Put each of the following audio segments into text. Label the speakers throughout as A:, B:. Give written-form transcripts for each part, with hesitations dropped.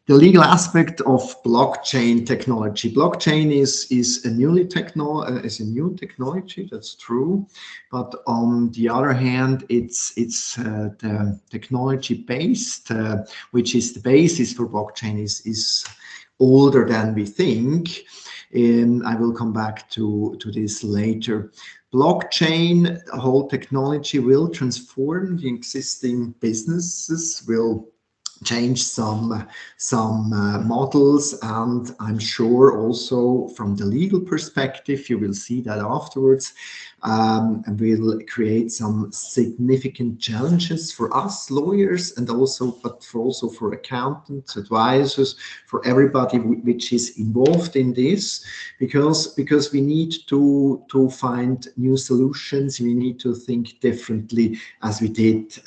A: The legal aspect of blockchain technology. Blockchain is a new technology. That's true, but on the other hand, it's the technology based, which is the basis for blockchain, is older than we think. I will come back to this later. Blockchain, whole technology will transform the existing businesses, will change some models, and I'm sure also from the legal perspective, you will see that afterwards, and will create some significant challenges for us lawyers, and also for accountants, advisors, for everybody which is involved in this, because we need to find new solutions. We need to think differently as we did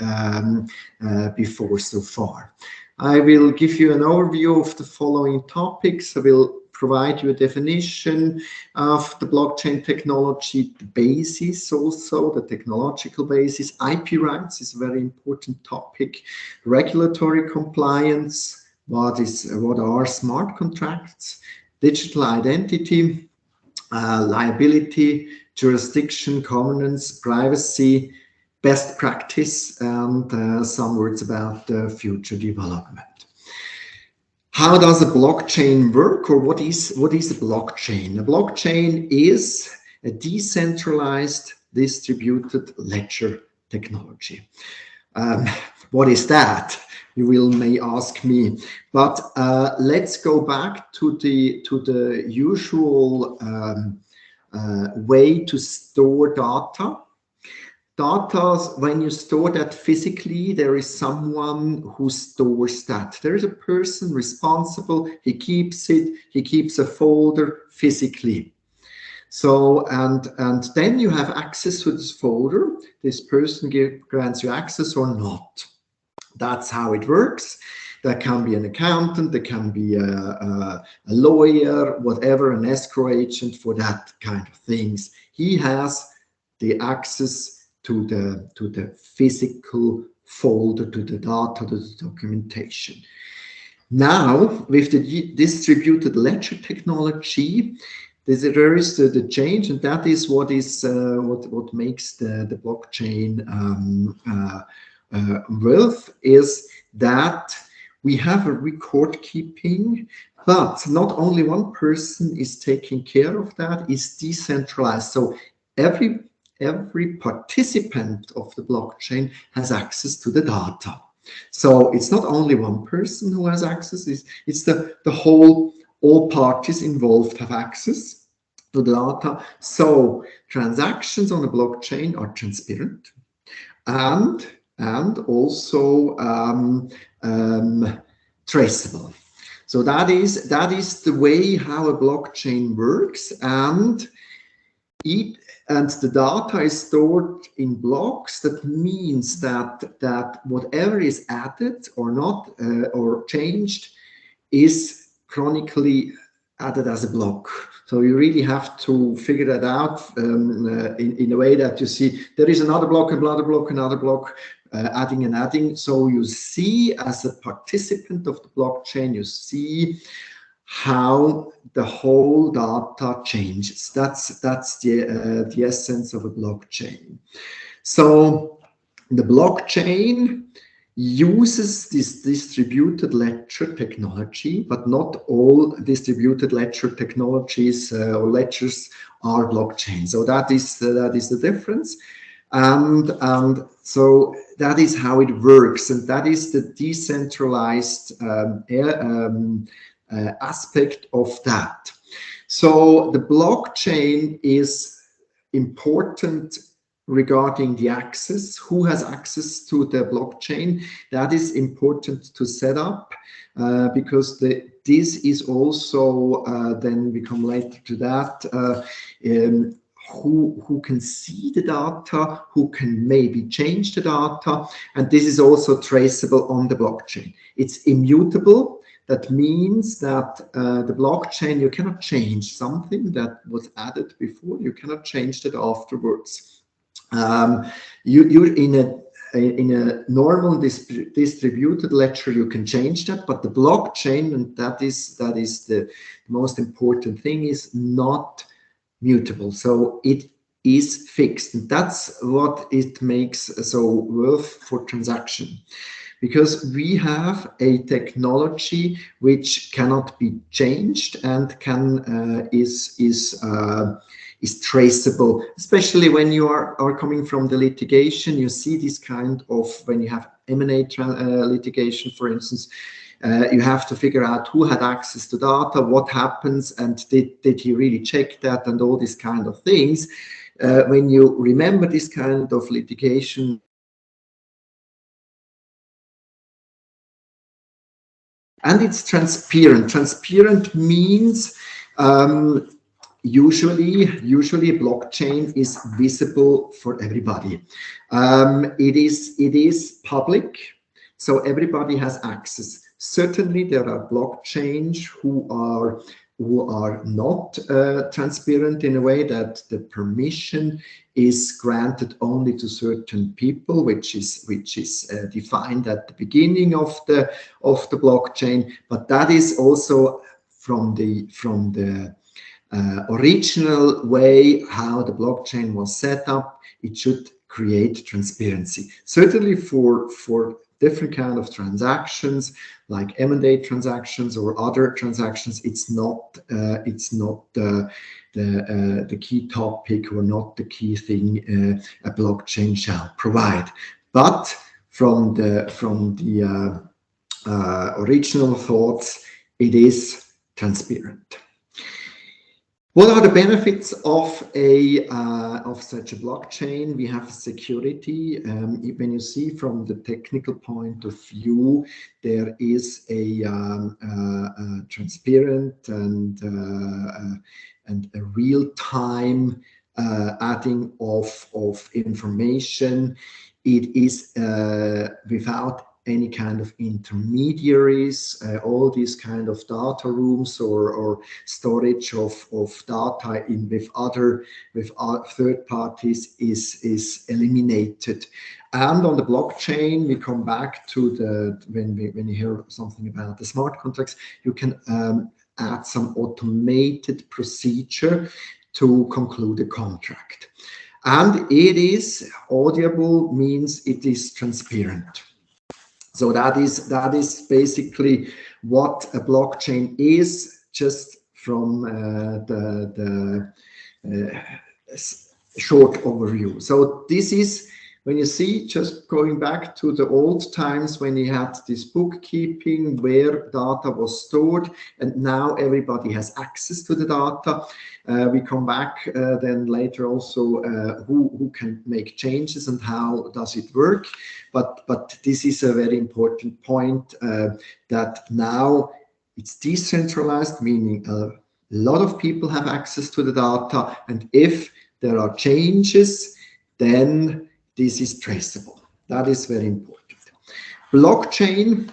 A: before so far. I will give you an overview of the following topics. I will provide you a definition of the blockchain technology, the basis also, the technological basis. IP rights is a very important topic. Regulatory compliance, what are smart contracts, digital identity, liability, jurisdiction, governance, privacy, best practice, and some words about the future development. How does a blockchain work, or what is a blockchain? A blockchain is a decentralized distributed ledger technology. What is that? You may ask me, but let's go back to the usual way to store data. Data, when you store that physically, there is someone who stores that. There is a person responsible, he keeps it, he keeps a folder physically. So, and then you have access to this folder. This person grants you access or not. That's how it works. That can be an accountant, there can be a lawyer, whatever, an escrow agent for that kind of things. He has the access to the physical folder, to the data, to the documentation. Now, with the distributed ledger technology, there is the change, and that is what makes the blockchain wealth, is that we have a record keeping, but not only one person is taking care of that. It's decentralized. So every participant of the blockchain has access to the data. So it's not only one person who has access, it's the whole, all parties involved have access to the data. So transactions on the blockchain are transparent and also traceable. So that is the way how a blockchain works, and the data is stored in blocks. That means that whatever is added or not or changed is chronically added as a block. So you really have to figure that out in a way that you see there is another block, another block, another block, adding and adding. So you see, as a participant of the blockchain, you see how the whole data changes. That's the essence of a blockchain. So the blockchain uses this distributed ledger technology, but not all distributed ledger technologies or ledgers are blockchain. So that is the difference, and so that is how it works, and that is the decentralized aspect of that. So the blockchain is important regarding the access. Who has access to the blockchain? That is important to set up because this is also then we come later to that. Who can see the data, who can maybe change the data, and this is also traceable on the blockchain. It's immutable. That means that the blockchain, you cannot change something that was added before. You cannot change that afterwards. You're in in a normal distributed ledger, you can change that, but the blockchain, and that is the most important thing, is not mutable. So it is fixed, and that's what it makes so worth for transaction, because we have a technology which cannot be changed and is traceable, especially when you are coming from the litigation. You see this kind of, when you have M&A litigation, for instance, you have to figure out who had access to data, what happens, and did he really check that, and all these kind of things. When you remember this kind of litigation, and it's transparent. Transparent means usually a blockchain is visible for everybody. It is public, so everybody has access. Certainly, there are blockchains who are not transparent, in a way that the permission is granted only to certain people, which is defined at the beginning of the blockchain. But that is also from the original way how the blockchain was set up. It should create transparency. Certainly for different kind of transactions, like M&A transactions or other transactions, it's not the key topic, or not the key thing a blockchain shall provide. But from the original thoughts, it is transparent. What are the benefits of such a blockchain? We have security. When you see from the technical point of view, there is a transparent and a real-time adding of information. It is without any kind of intermediaries. All these kind of data rooms or storage of data with third parties is eliminated. And on the blockchain, we come back to when you hear something about the smart contracts, you can add some automated procedure to conclude a contract. And it is audible, means it is transparent. So that is basically what a blockchain is, just from the short overview. So this is, when you see, just going back to the old times when you had this bookkeeping where data was stored, and now everybody has access to the data. We come back then later also who can make changes and how does it work. But this is a very important point, that now it's decentralized, meaning a lot of people have access to the data, and if there are changes, then this is traceable. That is very important. Blockchain,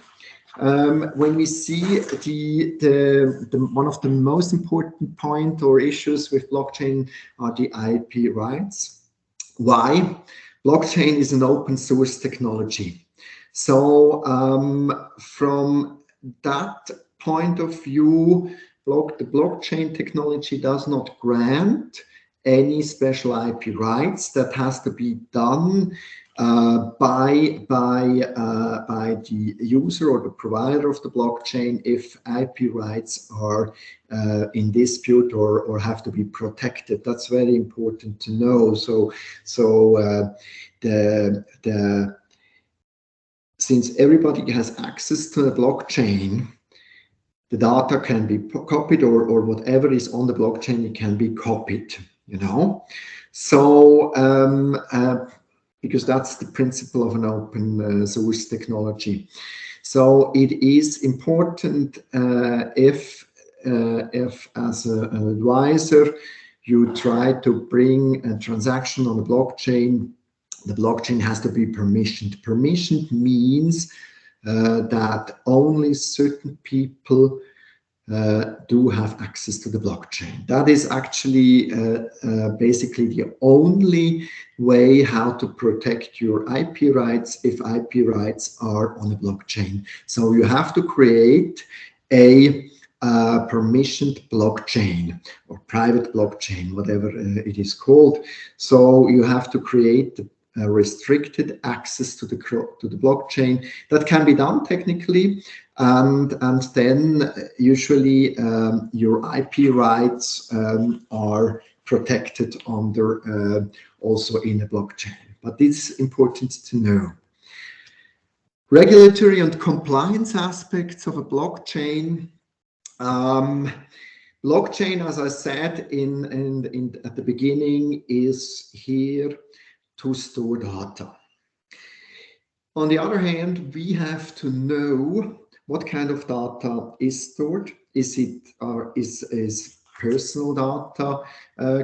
A: when we see the one of the most important point or issues with blockchain are the IP rights. Why? Blockchain is an open source technology. So from that point of view, the blockchain technology does not grant any special IP rights. That has to be done by the user or the provider of the blockchain if IP rights are in dispute or have to be protected. That's very important to know. Since everybody has access to the blockchain, the data can be copied, or whatever is on the blockchain, it can be copied. So because that's the principle of an open source technology. So it is important if as an advisor you try to bring a transaction on the blockchain has to be permissioned. Permissioned means that only certain people do have access to the blockchain. That is actually basically the only way how to protect your IP rights if IP rights are on a blockchain. So you have to create a permissioned blockchain or private blockchain, whatever it is called. So you have to create restricted access to the blockchain. That can be done technically, and then usually your IP rights are protected under also in a blockchain. But it's important to know. Regulatory and compliance aspects of a blockchain. Blockchain, as I said at the beginning, is here to store data. On the other hand, we have to know what kind of data is stored. Is it is personal data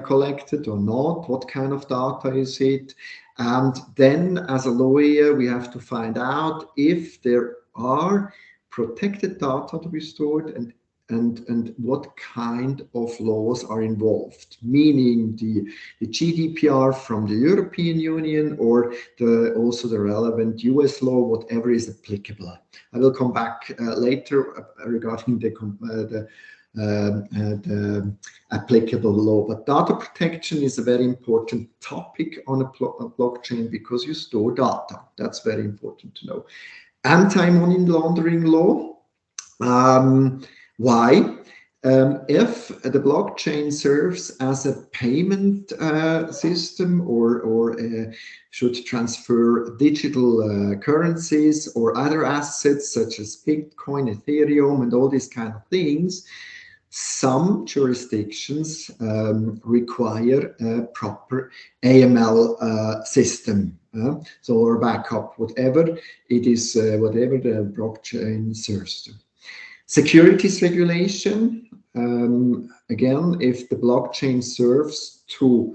A: collected or not? What kind of data is it? And then, as a lawyer, we have to find out if there are protected data to be stored and what kind of laws are involved, meaning the GDPR from the European Union or also the relevant US law, whatever is applicable. I will come back later regarding the applicable law, but data protection is a very important topic on a blockchain because you store data. That's very important to know. Anti-money laundering law. Why? If the blockchain serves as a payment system or should transfer digital currencies or other assets such as Bitcoin, Ethereum, and all these kind of things, some jurisdictions require a proper AML system. So, or backup, whatever it is, whatever the blockchain serves to. Securities regulation, again, if the blockchain serves to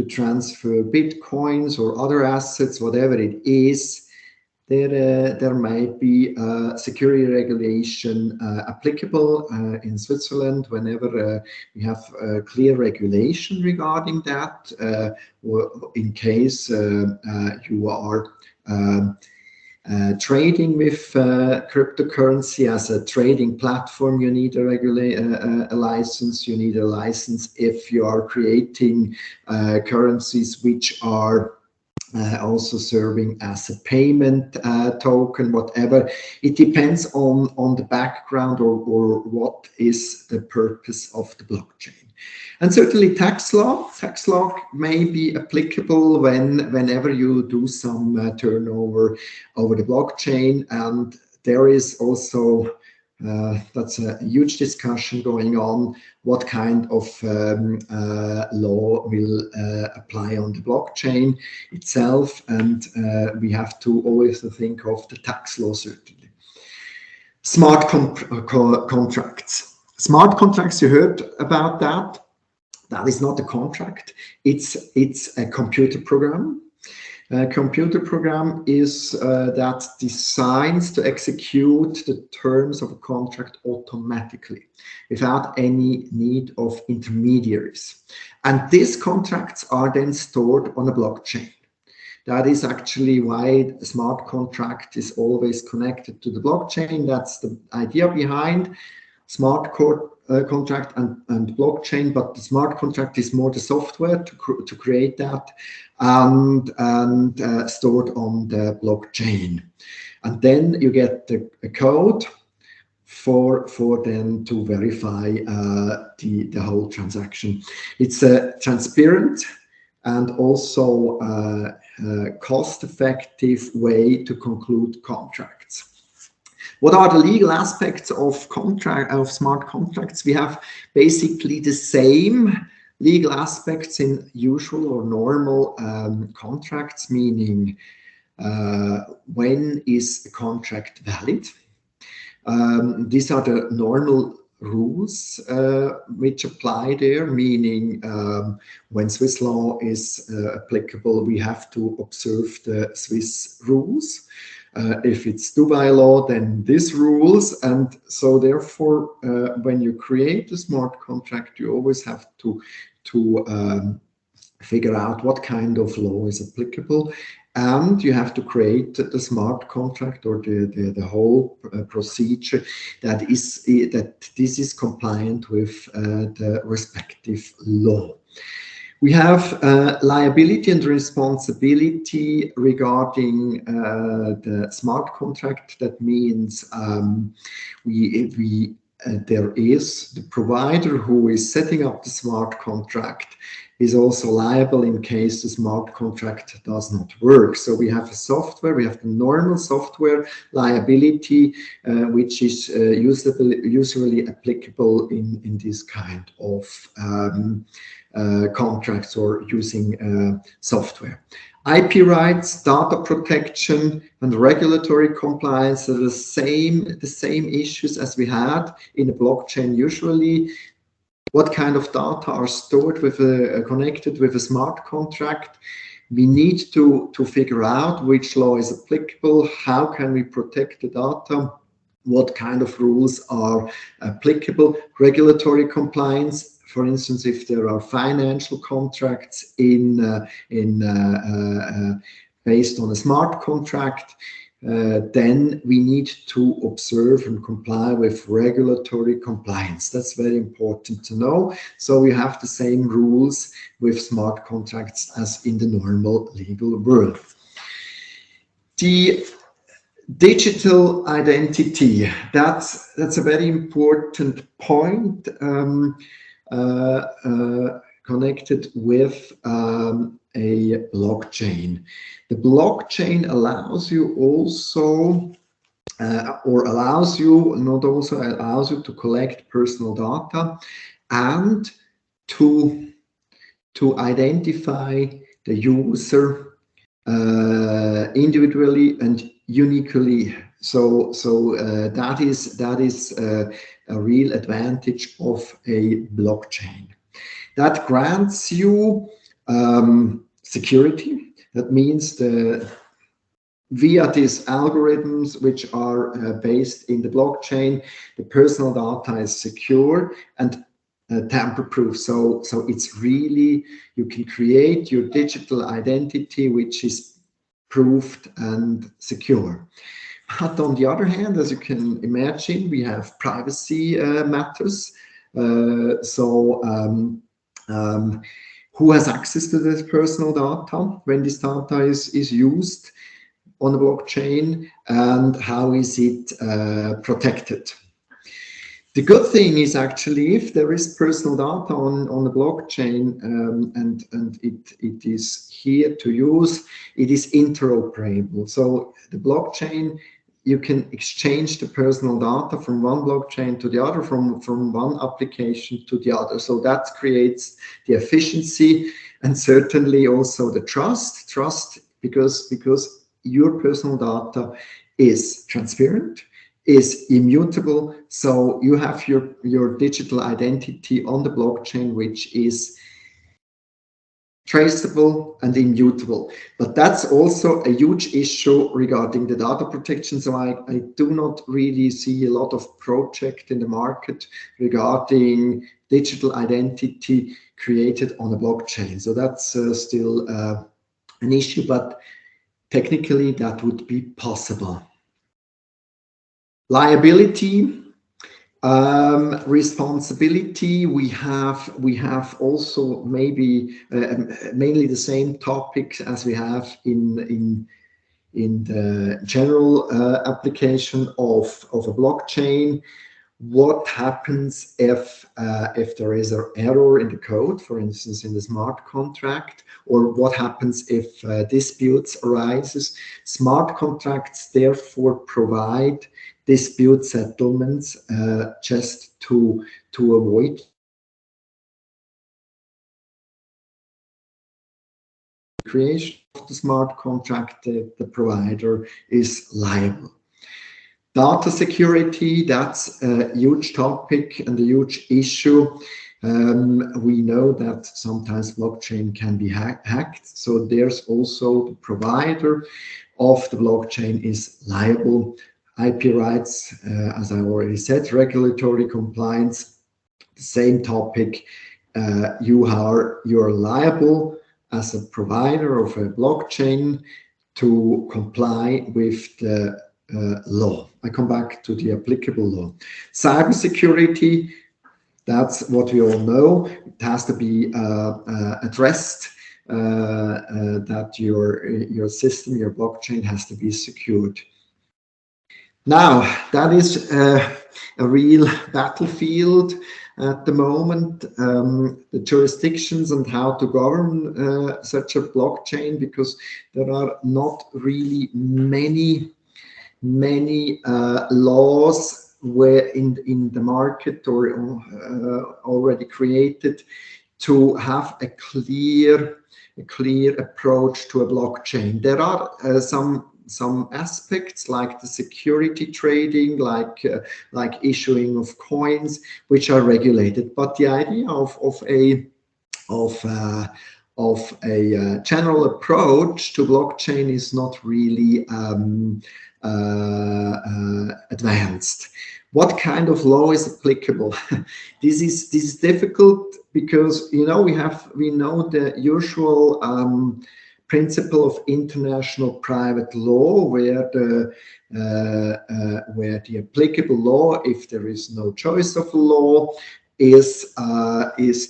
A: transfer bitcoins or other assets, whatever it is, there might be security regulation applicable in Switzerland whenever we have clear regulation regarding that, or in case you are trading with cryptocurrency as a trading platform, you need a license. You need a license if you are creating currencies which are also serving as a payment token, whatever. It depends on the background or what is the purpose of the blockchain. And certainly tax law. Tax law may be applicable whenever you do some turnover over the blockchain. And there is also, that's a huge discussion going on, what kind of law will apply on the blockchain itself. And we have to always think of the tax law, certainly. Smart contracts. Smart contracts, you heard about that. That is not a contract. It's a computer program. A computer program is that designs to execute the terms of a contract automatically without any need of intermediaries. And these contracts are then stored on a blockchain. That is actually why a smart contract is always connected to the blockchain. That's the idea behind smart contract and blockchain, but the smart contract is more the software to create that and stored on the blockchain. And then you get a code for them to verify the whole transaction. It's a transparent and also cost-effective way to conclude contracts. What are the legal aspects of smart contracts? We have basically the same legal aspects in usual or normal contracts, meaning when is a contract valid? These are the normal rules which apply there, meaning when Swiss law is applicable, we have to observe the Swiss rules. If it's Dubai law, then this rules. And so therefore, when you create a smart contract, you always have to figure out what kind of law is applicable, and you have to create the smart contract or the whole procedure that this is compliant with the respective law. We have liability and responsibility regarding the smart contract. That means there is the provider who is setting up the smart contract is also liable in case the smart contract does not work. So we have a software, we have the normal software liability, which is usually applicable in this kind of contracts or using software. IP rights, data protection, and regulatory compliance are the same issues as we had in a blockchain usually. What kind of data are stored connected with a smart contract? We need to figure out which law is applicable, how can we protect the data, what kind of rules are applicable, regulatory compliance. For instance, if there are financial contracts based on a smart contract, then we need to observe and comply with regulatory compliance. That's very important to know. So we have the same rules with smart contracts as in the normal legal world. The digital identity, that's a very important point connected with a blockchain. The blockchain allows you also, allows you to collect personal data and to identify the user individually and uniquely. So that is a real advantage of a blockchain. That grants you security. That means via these algorithms, which are based in the blockchain, the personal data is secure and tamper-proof. So it's really, you can create your digital identity, which is proved and secure. But on the other hand, as you can imagine, we have privacy matters. Who has access to this personal data when this data is used on the blockchain, and how is it protected? The good thing is actually, if there is personal data on the blockchain and it is here to use, it is interoperable. So the blockchain, you can exchange the personal data from one blockchain to the other, from one application to the other. So that creates the efficiency and certainly also the trust because your personal data is transparent, is immutable. So you have your digital identity on the blockchain, which is traceable and immutable. But that's also a huge issue regarding the data protection. So I do not really see a lot of project in the market regarding digital identity created on a blockchain. So that's still an issue, but technically that would be possible. Liability, responsibility, we have also maybe mainly the same topics as we have in the general application of a blockchain. What happens if there is an error in the code, for instance, in the smart contract, or what happens if disputes arises? Smart contracts therefore provide dispute settlements just to avoid creation of the smart contract. The provider is liable. Data security, that's a huge topic and a huge issue. We know that sometimes blockchain can be hacked. So there's also the provider of the blockchain is liable. IP rights, as I already said, regulatory compliance, the same topic. You're liable as a provider of a blockchain to comply with the law. I come back to the applicable law. Cybersecurity, that's what we all know. It has to be addressed, that your system, your blockchain has to be secured. Now, that is a real battlefield at the moment, the jurisdictions and how to govern such a blockchain, because there are not really many laws where in the market or already created to have a clear approach to a blockchain. There are some aspects like the security trading, like issuing of coins, which are regulated. But the idea of a general approach to blockchain is not really advanced. What kind of law is applicable? This is difficult because we know the usual principle of international private law, where the applicable law, if there is no choice of law, is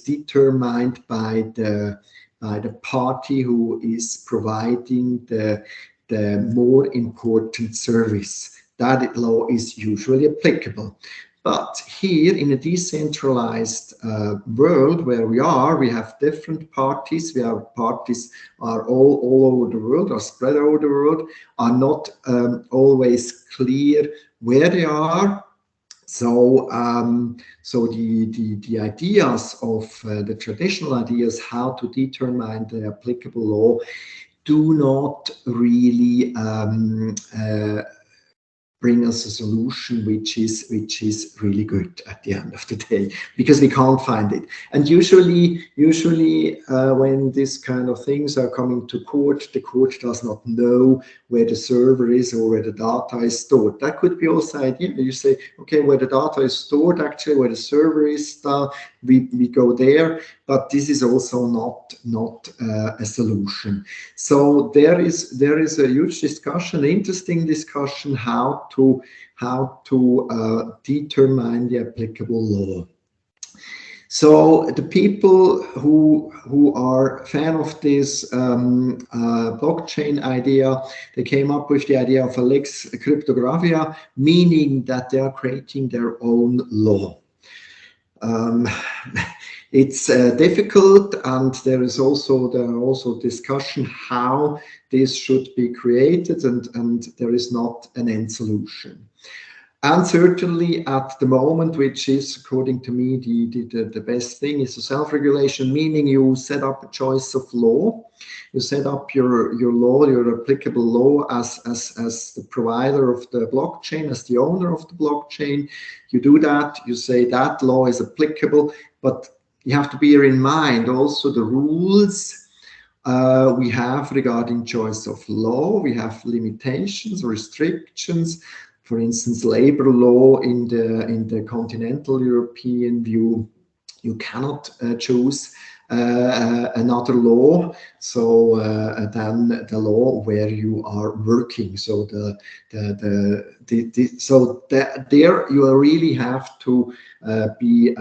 A: determined by the party who is providing the more important service. That law is usually applicable. But here in a decentralized world where we have different parties. We have parties are all over the world, are spread over the world, are not always clear where they are. So the ideas of the traditional ideas how to determine the applicable law do not really bring us a solution which is really good at the end of the day, because we can't find it. And usually when this kind of things are coming to court, the court does not know where the server is or where the data is stored. That could be also an idea. You say, okay, where the data is stored, actually where the server is, we go there. But this is also not a solution. So there is a huge discussion, interesting discussion, how to determine the applicable law. So the people who are fan of this blockchain idea, they came up with the idea of a lex cryptographia, meaning that they are creating their own law. It's difficult, and there are also discussion how this should be created, and there is not an end solution. And certainly at the moment, which is according to me the best thing, is the self-regulation, meaning you set up a choice of law, you set up your law, your applicable law as the provider of the blockchain, as the owner of the blockchain. You do that, you say that law is applicable, but you have to bear in mind also the rules we have regarding choice of law. We have limitations, restrictions. For instance, labor law in the continental European view, you cannot choose another law, so than the law where you are working. So there you really have to be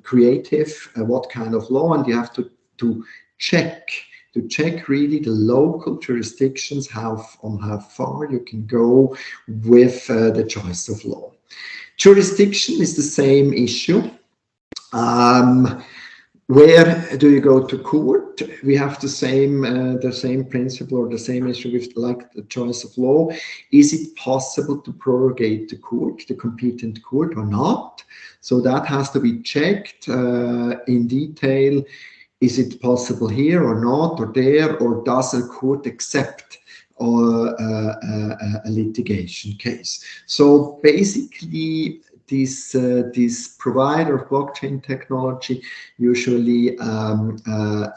A: creative. What kind of law, and you have to check really the local jurisdictions, how far you can go with the choice of law. Jurisdiction is the same issue. Where do you go to court? We have the same principle or the same issue with like the choice of law. Is it possible to prorogate the competent court or not? So that has to be checked in detail. Is it possible here or not, or there, or does a court accept a litigation case? So basically, this provider of blockchain technology usually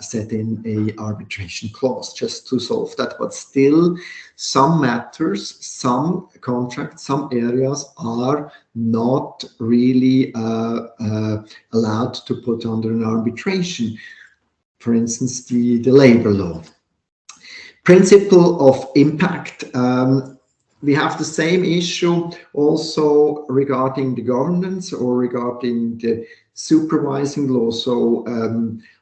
A: set in a arbitration clause just to solve that. But still, some matters, some contracts, some areas are not really allowed to put under an arbitration. For instance, the labor law. Principle of impact. We have the same issue also regarding the governance or regarding the supervising law. So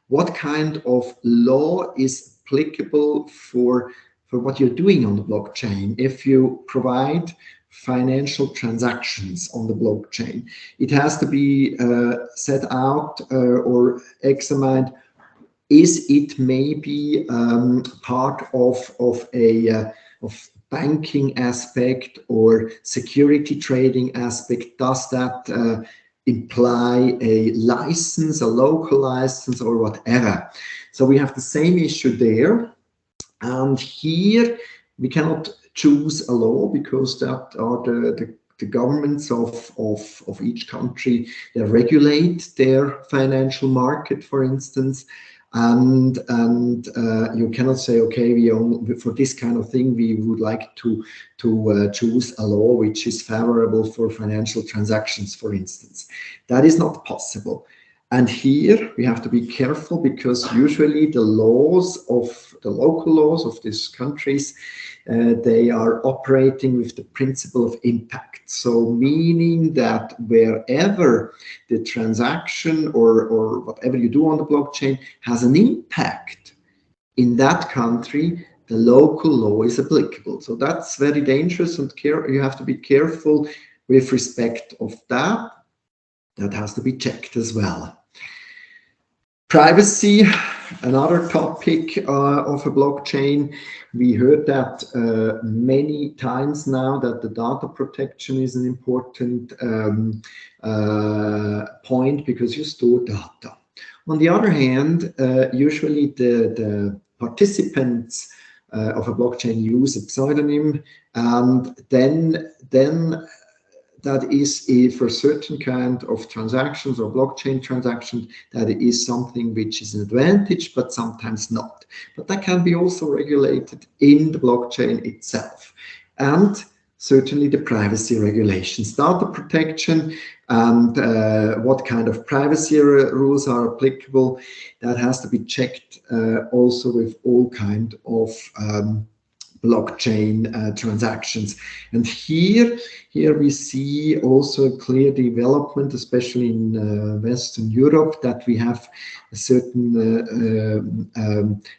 A: what kind of law is applicable for what you're doing on the blockchain? If you provide financial transactions on the blockchain, it has to be set out or examined. Is it maybe part of a banking aspect or security trading aspect? Does that imply a license, a local license, or whatever? So we have the same issue there. And here we cannot choose a law because that are the governments of each country. They regulate their financial market, for instance. And you cannot say, okay, for this kind of thing, we would like to choose a law which is favorable for financial transactions, for instance. That is not possible. And here we have to be careful because usually the local laws of these countries, they are operating with the principle of impact. So meaning that wherever the transaction or whatever you do on the blockchain has an impact in that country, the local law is applicable. So that's very dangerous, and you have to be careful with respect of that. That has to be checked as well. Privacy, another topic of a blockchain. We heard that many times now, that the data protection is an important point because you store data. On the other hand, usually the participants of a blockchain use a pseudonym, and then that is for certain kind of transactions or blockchain transactions, that is something which is an advantage, but sometimes not. But that can be also regulated in the blockchain itself. And certainly the privacy regulations, data protection, and what kind of privacy rules are applicable, that has to be checked also with all kind of blockchain transactions. And here we see also a clear development, especially in Western Europe, that we have a certain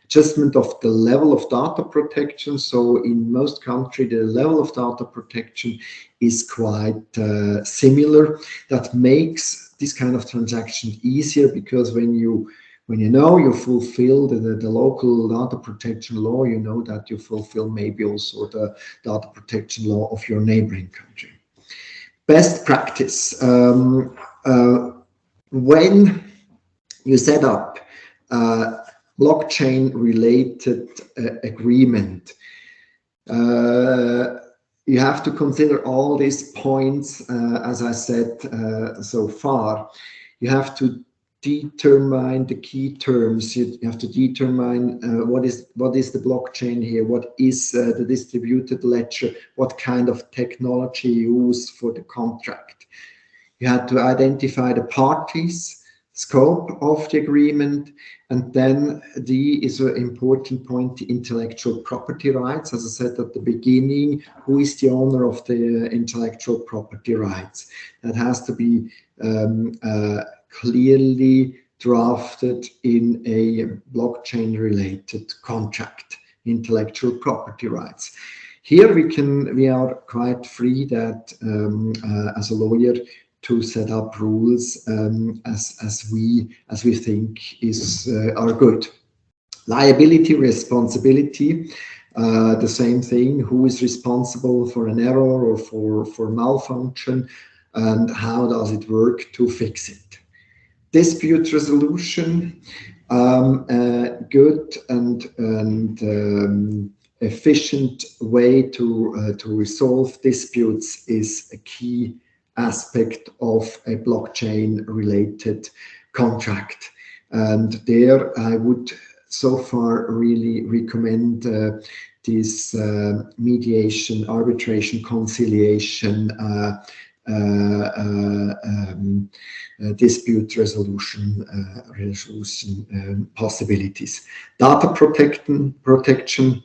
A: adjustment of the level of data protection. So in most countries, the level of data protection is quite similar. That makes this kind of transaction easier, because when you know you fulfill the local data protection law, you know that you fulfill maybe also the data protection law of your neighboring country. Best practice. When you set up a blockchain-related agreement, you have to consider all these points, as I said so far. You have to determine the key terms. You have to determine what is the blockchain here, what is the distributed ledger, what kind of technology used for the contract. You have to identify the parties, scope of the agreement, and then D is an important point, the intellectual property rights. As I said at the beginning, who is the owner of the intellectual property rights? That has to be clearly drafted in a blockchain-related contract, intellectual property rights. Here we are quite free that as a lawyer to set up rules as we think are good. Liability, responsibility, the same thing. Who is responsible for an error or for malfunction, and how does it work to fix it? Dispute resolution, good and efficient way to resolve disputes is a key aspect of a blockchain related contract. And there I would so far really recommend this mediation, arbitration, conciliation, dispute resolution possibilities. Data protection,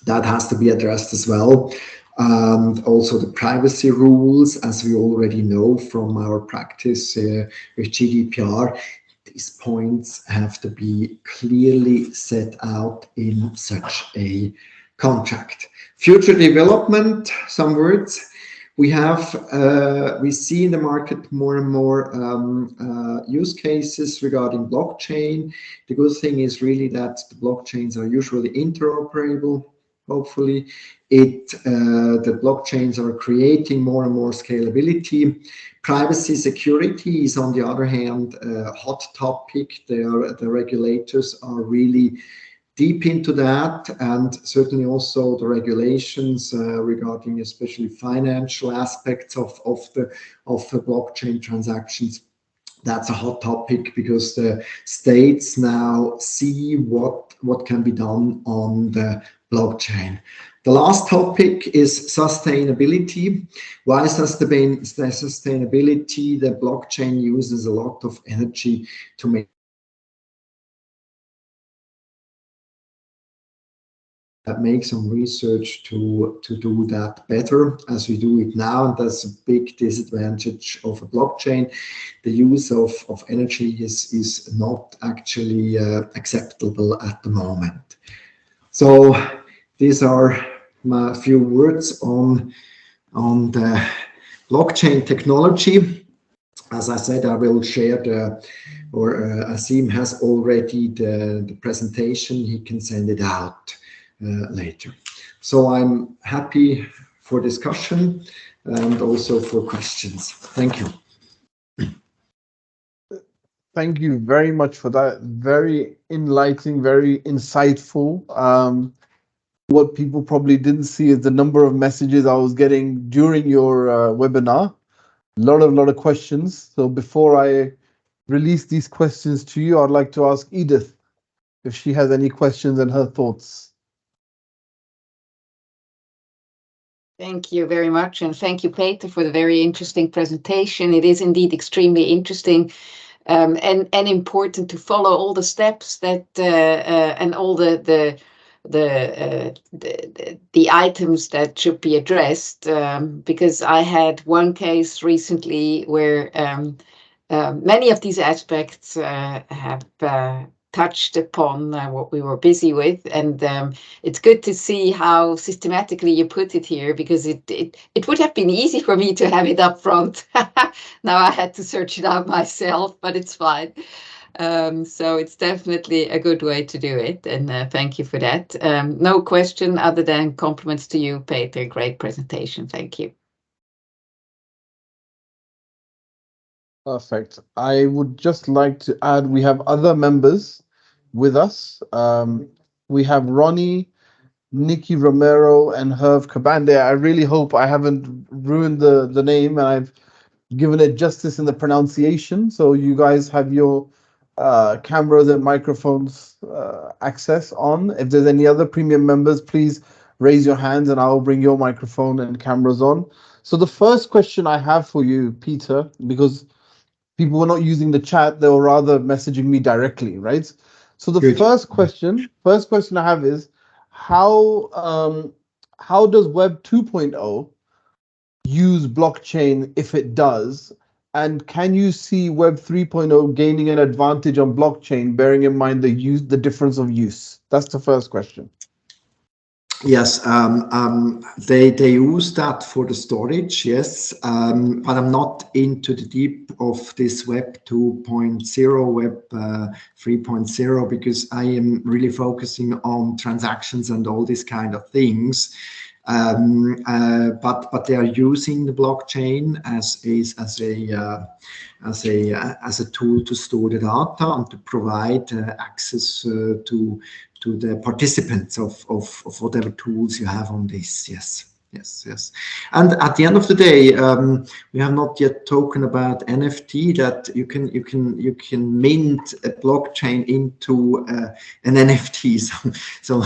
A: that has to be addressed as well. And also the privacy rules, as we already know from our practice with GDPR, these points have to be clearly set out in such a contract. Future development, some words. We see in the market more and more use cases regarding blockchain. The good thing is really that the blockchains are usually interoperable. Hopefully, the blockchains are creating more and more scalability. Privacy security is, on the other hand, a hot topic. The regulators are really deep into that, and certainly also the regulations regarding especially financial aspects of the blockchain transactions. That's a hot topic because the states now see what can be done on the blockchain. The last topic is sustainability. Why sustainability? The blockchain uses a lot of energy to make some research to do that better as we do it now. And that's a big disadvantage of a blockchain. The use of energy is not actually acceptable at the moment. So these are my few words on the blockchain technology. As I said, I will share Asim has already the presentation. He can send it out later. So I'm happy for discussion and also for questions. Thank you.
B: Thank you very much for that. Very enlightening, very insightful. What people probably didn't see is the number of messages I was getting during your webinar. A lot of questions. So before I release these questions to you, I'd like to ask Edith if she has any questions and her thoughts.
C: Thank you very much, and thank you, Peter, for the very interesting presentation. It is indeed extremely interesting and important to follow all the steps that and all the items that should be addressed. Because I had one case recently where many of these aspects have touched upon what we were busy with, and it's good to see how systematically you put it here, because it would have been easy for me to have it up front. Now I had to search it out myself, but it's fine. So it's definitely a good way to do it, and thank you for that. No question other than compliments to you, Peter. Great presentation. Thank you.
B: Perfect. I would just like to add, we have other members with us. We have Ronnie, Nikki Romero, and Herv Kabande. I really hope I haven't ruined the name and I've given it justice in the pronunciation. So you guys have your cameras and microphones access on. If there's any other premium members, please raise your hands and I'll bring your microphone and cameras on. So the first question I have for you, Peter, because people were not using the chat, they were rather messaging me directly, right? So the
A: Good.
B: first question I have is, how does Web 2.0 use blockchain if it does? And can you see Web 3.0 gaining an advantage on blockchain, bearing in mind the difference of use? That's the first question.
A: Yes, they use that for the storage, yes, but I'm not into the deep of this Web 2.0, Web 3.0, because I am really focusing on transactions and all these kind of things. But they are using the blockchain as a tool to store the data and to provide access to the participants of whatever tools you have on this. Yes, Yes. And at the end of the day, we have not yet talked about NFT, that you can mint a blockchain into an NFT. So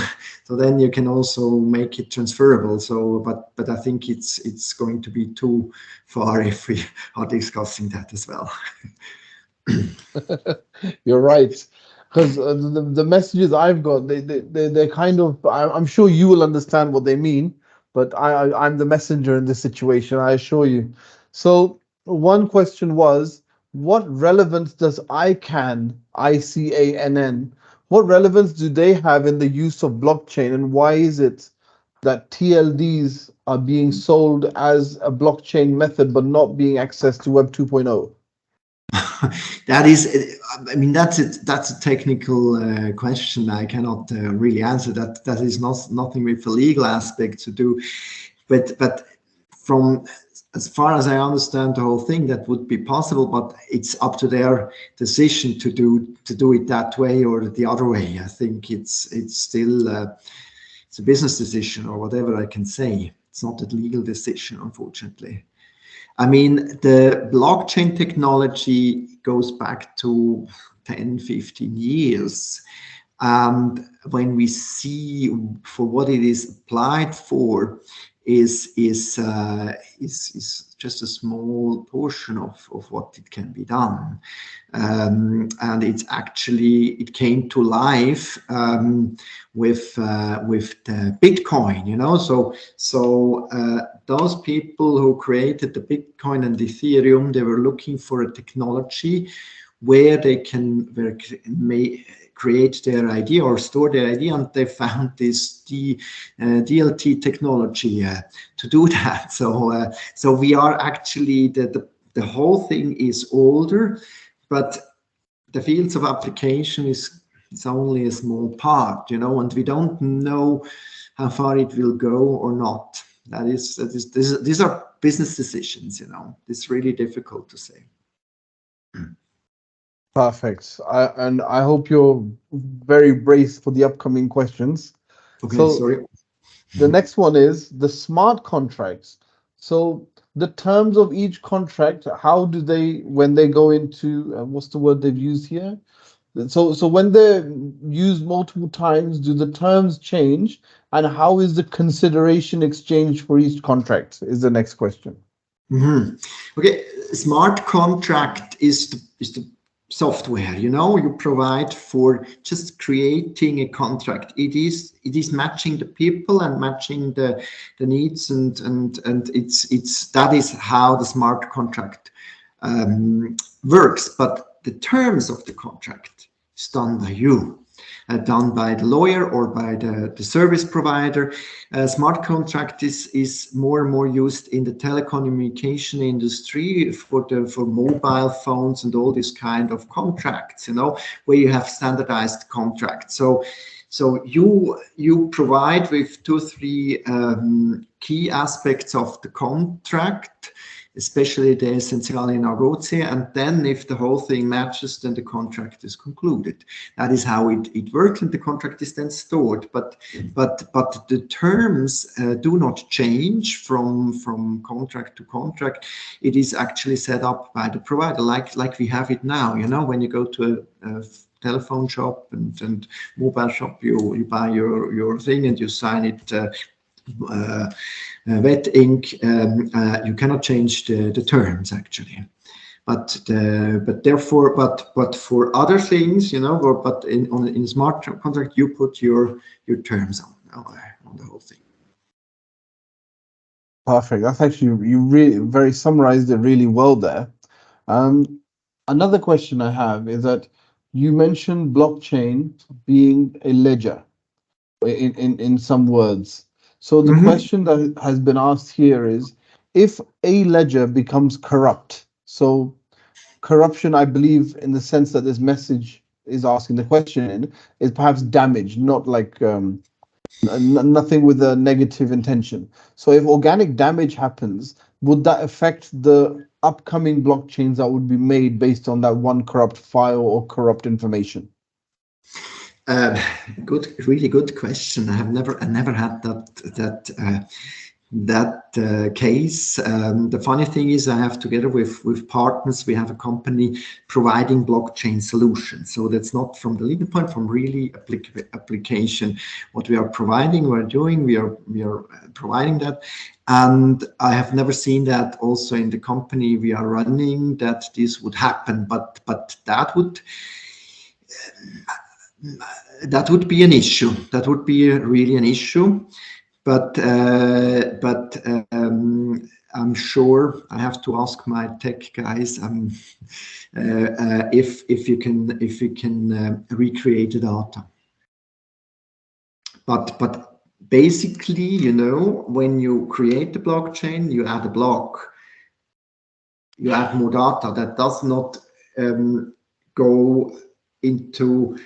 A: then you can also make it transferable. So, but I think it's going to be too far if we are discussing that as well.
B: You're right, because the messages I've got, they're kind of, I'm sure you will understand what they mean, but I'm the messenger in this situation, I assure you. So one question was, what relevance does ICANN, what relevance do they have in the use of blockchain, and why is it that TLDs are being sold as a blockchain method but not being accessed to Web 2.0?
A: That is, I mean, that's a technical question. I cannot really answer that. That is nothing with the legal aspect to do. But from as far as I understand the whole thing, that would be possible. But it's up to their decision to do it that way or the other way. I think it's still it's a business decision or whatever I can say. It's not a legal decision, unfortunately. I mean, the blockchain technology goes back to 10, 15 years. And when we see for what it is applied for is just a small portion of what it can be done. And it's actually, it came to life with the Bitcoin, you know. So those people who created the Bitcoin and Ethereum, they were looking for a technology where they can create their idea or store their idea, and they found this DLT technology to do that. So we are actually, the whole thing is older, but the fields of application is only a small part, you know, and we don't know how far it will go or not. These are business decisions, you know. It's really difficult to say.
B: Perfect. And I hope you're very braced for the upcoming questions.
A: Okay,
B: So
A: sorry.
B: the next one is the smart contracts. So the terms of each contract, how do they, when they go into, what's the word they've used here? So when they're used multiple times, do the terms change? And how is the consideration exchanged for each contract is the next question.
A: Okay, smart contract is the software, you know, you provide for just creating a contract. It is matching the people and matching the needs, and it's that is how the smart contract works. But the terms of the contract is done by you. Done by the lawyer or by the service provider. Smart contract is more and more used in the telecommunication industry for mobile phones and all this kind of contracts, you know, where you have standardized contracts. So you provide with 2-3 key aspects of the contract, especially the essentiale negotia, and then if the whole thing matches, then the contract is concluded. That is how it works, and the contract is then stored. But the terms do not change from contract to contract. It is actually set up by the provider, like we have it now. You know, when you go to a telephone shop and mobile shop, you buy your thing and you sign it. Wet ink, you cannot change the terms actually, but for other things, you know, but in smart contract you put your terms on the whole thing.
B: Perfect. That's actually, you really very summarized it really well there. Another question I have is that you mentioned blockchain being a ledger in some words. So the question that has been asked here is, if a ledger becomes corrupt, so corruption, I believe, in the sense that this message is asking the question in, is perhaps damage, not like nothing with a negative intention. So if organic damage happens, would that affect the upcoming blockchains that would be made based on that one corrupt file or corrupt information?
A: Really good question. I never had that case. The funny thing is, I have together with partners, we have a company providing blockchain solutions. So that's not from the legal point, from really application. What we are providing, we are providing that. And I have never seen that also in the company we are running, that this would happen. But that would be an issue. That would be really an issue. But I'm sure I have to ask my tech guys if you can recreate the data. But basically, you know, when you create the blockchain, you add a block, you add more data. That does not go into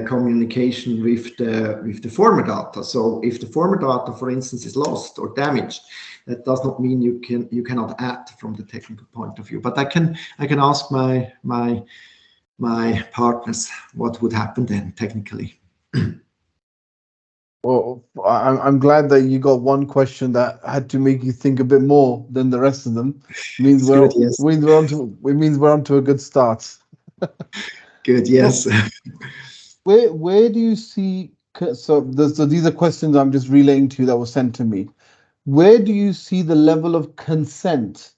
A: communication with the former data. So if the former data, for instance, is lost or damaged, that does not mean you cannot add from the technical point of view. But I can ask my partners what would happen then technically.
B: Well, I'm glad that you got one question that had to make you think a bit more than the rest of them. Means
A: good, yes.
B: means we're on to a good start.
A: Good, yes.
B: So, where do you see? So these are questions I'm just relaying to you that were sent to me. Where do you see the level of consent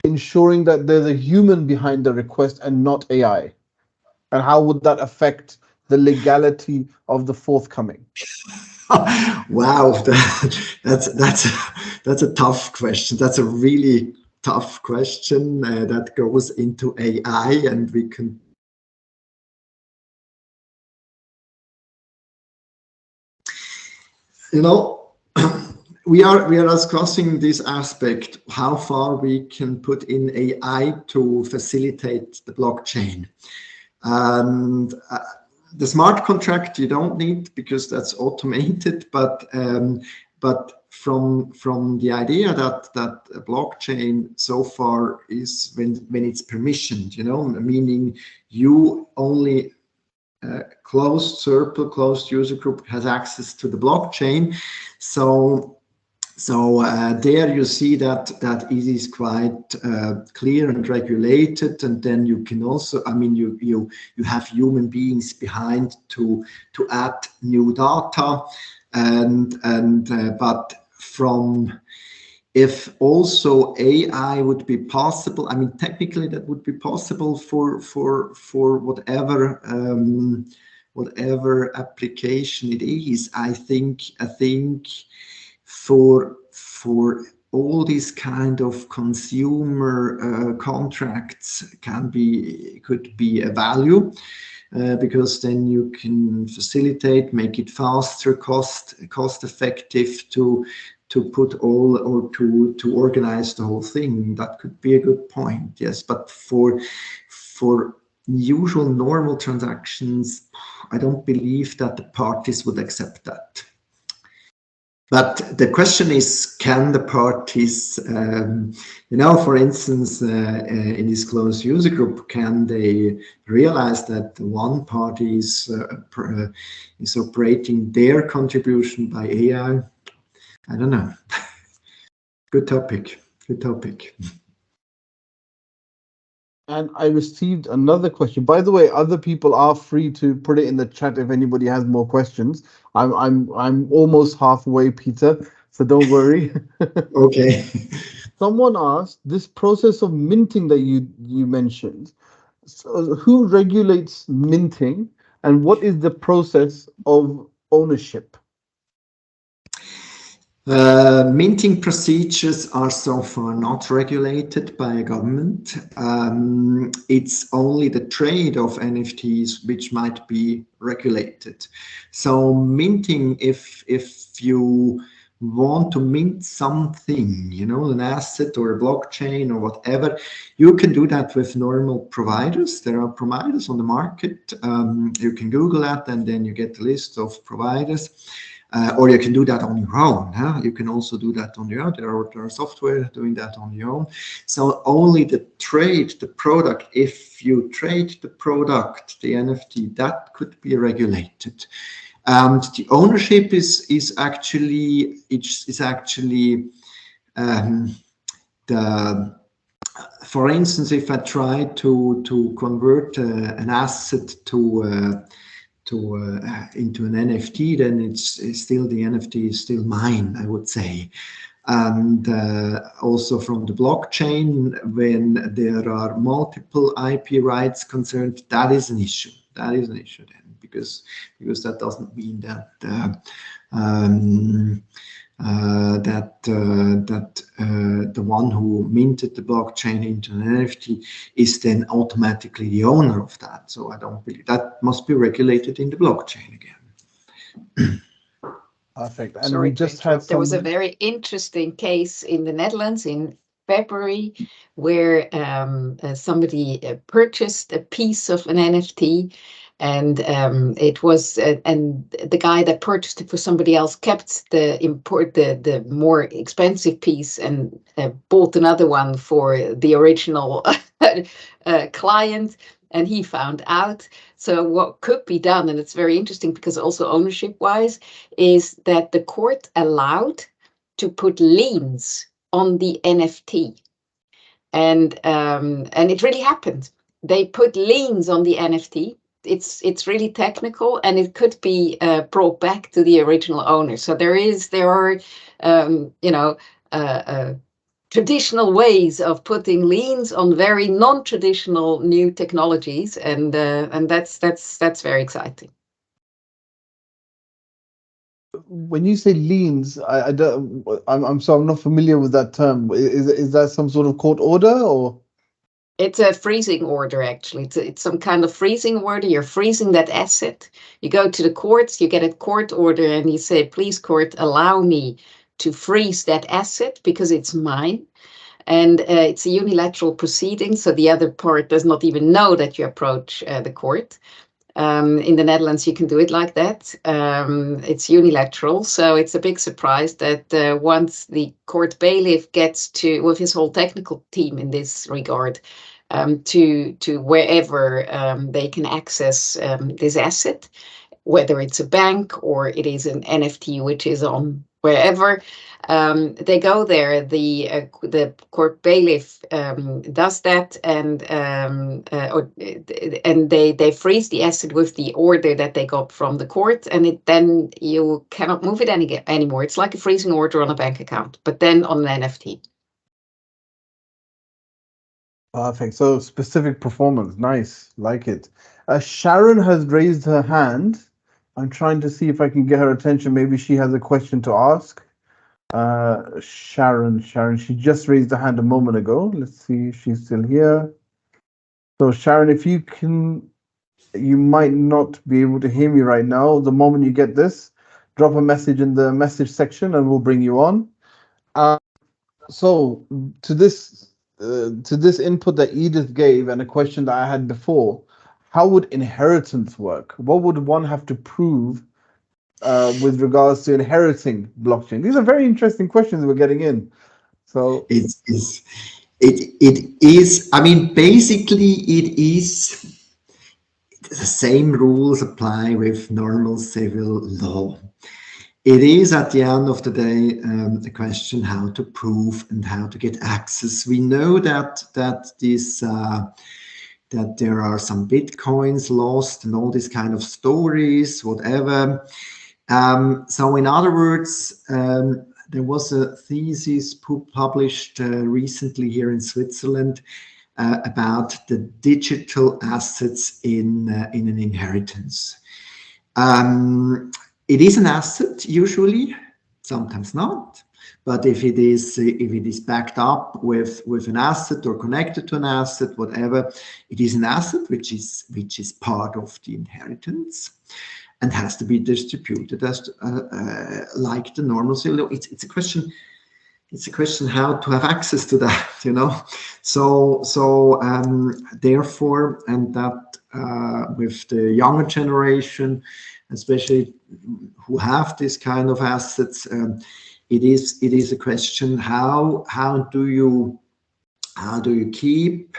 B: ensuring that there's a human behind the request and not AI? And how would that affect the legality of the forthcoming?
A: Wow, that's a tough question. That's a really tough question that goes into AI, and we can. You know, we are discussing this aspect, how far we can put in AI to facilitate the blockchain. And the smart contract you don't need because that's automated, but from the idea that a blockchain so far is when it's permissioned, you know, meaning you only closed circle, closed user group has access to the blockchain. So there you see that it is quite clear and regulated, and then you can also, I mean, you have human beings behind to add new data, but from if also AI would be possible, I mean, technically that would be possible for whatever application it is. I think for all these kind of consumer contracts could be a value. Because then you can facilitate, make it faster, cost effective to put all or to organize the whole thing. That could be a good point, yes. But for usual normal transactions, I don't believe that the parties would accept that. But the question is, can the parties, you know, for instance, in this closed user group, can they realize that one party is operating their contribution by AI? I don't know. Good topic. Good topic.
B: And I received another question. By the way, other people are free to put it in the chat if anybody has more questions. I'm almost halfway, Peter, so don't worry.
A: Okay.
B: Someone asked this process of minting that you mentioned. So who regulates minting, and what is the process of ownership?
A: Minting procedures are so far not regulated by a government. It's only the trade of NFTs which might be regulated. So minting, if you want to mint something, you know, an asset or a blockchain or whatever, you can do that with normal providers. There are providers on the market. You can Google that, and then you get a list of providers. Or you can do that on your own. Huh? You can also do that on your own. There are software doing that on your own. So only the product, if you trade the product, the NFT, that could be regulated. And the ownership is actually the for instance, if I try to convert an asset into an NFT, then it's still the NFT is still mine, I would say. And also from the blockchain, when there are multiple IP rights concerned, that is an issue. That is an issue then, because that doesn't mean that the one who minted the blockchain into an NFT is then automatically the owner of that. So I don't believe that must be regulated in the blockchain again.
B: Perfect. And
C: Sorry
B: we
C: to
B: just had
C: interrupt. There was a
B: some.
C: very interesting case in the Netherlands in February where somebody purchased a piece of an NFT, and it was and the guy that purchased it for somebody else kept the more expensive piece and bought another one for the original client, and he found out. So what could be done, and it's very interesting because also ownership wise, is that the court allowed to put liens on the NFT, and it really happened. They put liens on the NFT. It's really technical, and it could be brought back to the original owner. So there are traditional ways of putting liens on very non-traditional new technologies, and that's very exciting.
B: When you say liens, I don't. I'm not familiar with that term. Is that some sort of court order or?
C: It's a freezing order, actually. It's some kind of freezing order. You're freezing that asset. You go to the courts, you get a court order, and you say, please, court, allow me to freeze that asset because it's mine. And it's a unilateral proceeding, so the other part does not even know that you approach the court. In the Netherlands, you can do it like that. It's unilateral, so it's a big surprise that once the court bailiff gets to, with his whole technical team in this regard, to wherever they can access this asset, whether it's a bank or it is an NFT, which is on wherever, they go there. The court bailiff does that, and they freeze the asset with the order that they got from the court, and then you cannot move it anymore. It's like a freezing order on a bank account, but then on an NFT.
B: Perfect. So specific performance. Nice. Like it. Sharon has raised her hand. I'm trying to see if I can get her attention. Maybe she has a question to ask. Sharon, she just raised her hand a moment ago. Let's see if she's still here. So Sharon, if you can, you might not be able to hear me right now. The moment you get this, drop a message in the message section and we'll bring you on. So to this input that Edith gave and a question that I had before, how would inheritance work? What would one have to prove with regards to inheriting blockchain? These are very interesting questions we're getting in. So
A: it is. I mean, basically, it is the same rules apply with normal civil law. It is at the end of the day the question how to prove and how to get access. We know that there are some bitcoins lost and all these kind of stories, whatever. So in other words, there was a thesis published recently here in Switzerland about the digital assets in an inheritance. It is an asset usually, sometimes not. But if it is backed up with an asset or connected to an asset, whatever, it is an asset which is part of the inheritance and has to be distributed as like the normal civil law. It's a question. It's a question how to have access to that, you know. So therefore, and that with the younger generation, especially who have this kind of assets, it is a question how do you keep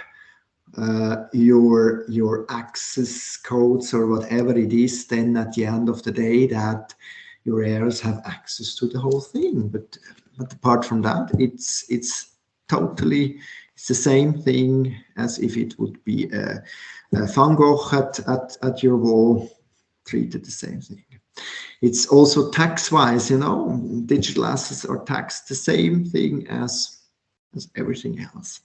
A: your access codes or whatever it is, then at the end of the day that your heirs have access to the whole thing. But apart from that, it's totally, it's the same thing as if it would be a Van Gogh at your wall, treated the same thing. It's also tax-wise, you know, digital assets are taxed the same thing as everything else.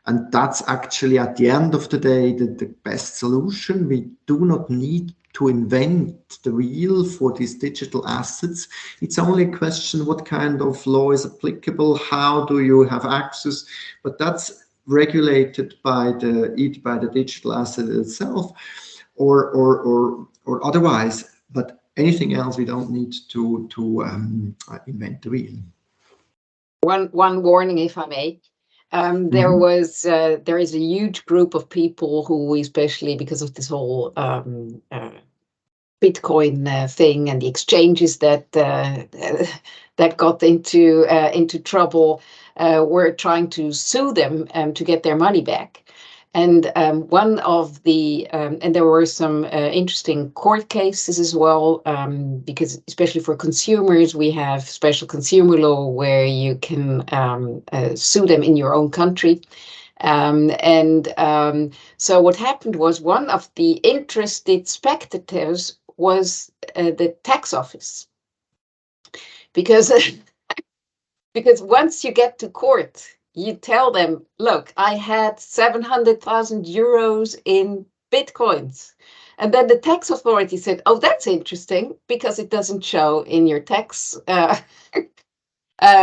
A: And that's actually, at the end of the day, the best solution. We do not need to invent the wheel for these digital assets. It's only a question what kind of law is applicable, how do you have access, but that's regulated by either by the digital asset itself or otherwise. But anything else, we don't need to invent the wheel.
C: One warning, if I may. There is a huge group of people who, especially because of this whole Bitcoin thing and the exchanges that got into trouble, were trying to sue them to get their money back. And one of the and there were some interesting court cases as well, because especially for consumers, we have special consumer law where you can sue them in your own country. So what happened was, one of the interested spectators was the tax office, because because once you get to court, you tell them, look, I had 700,000 euros in Bitcoins. And then the tax authority said, oh, that's interesting, because it doesn't show in your tax.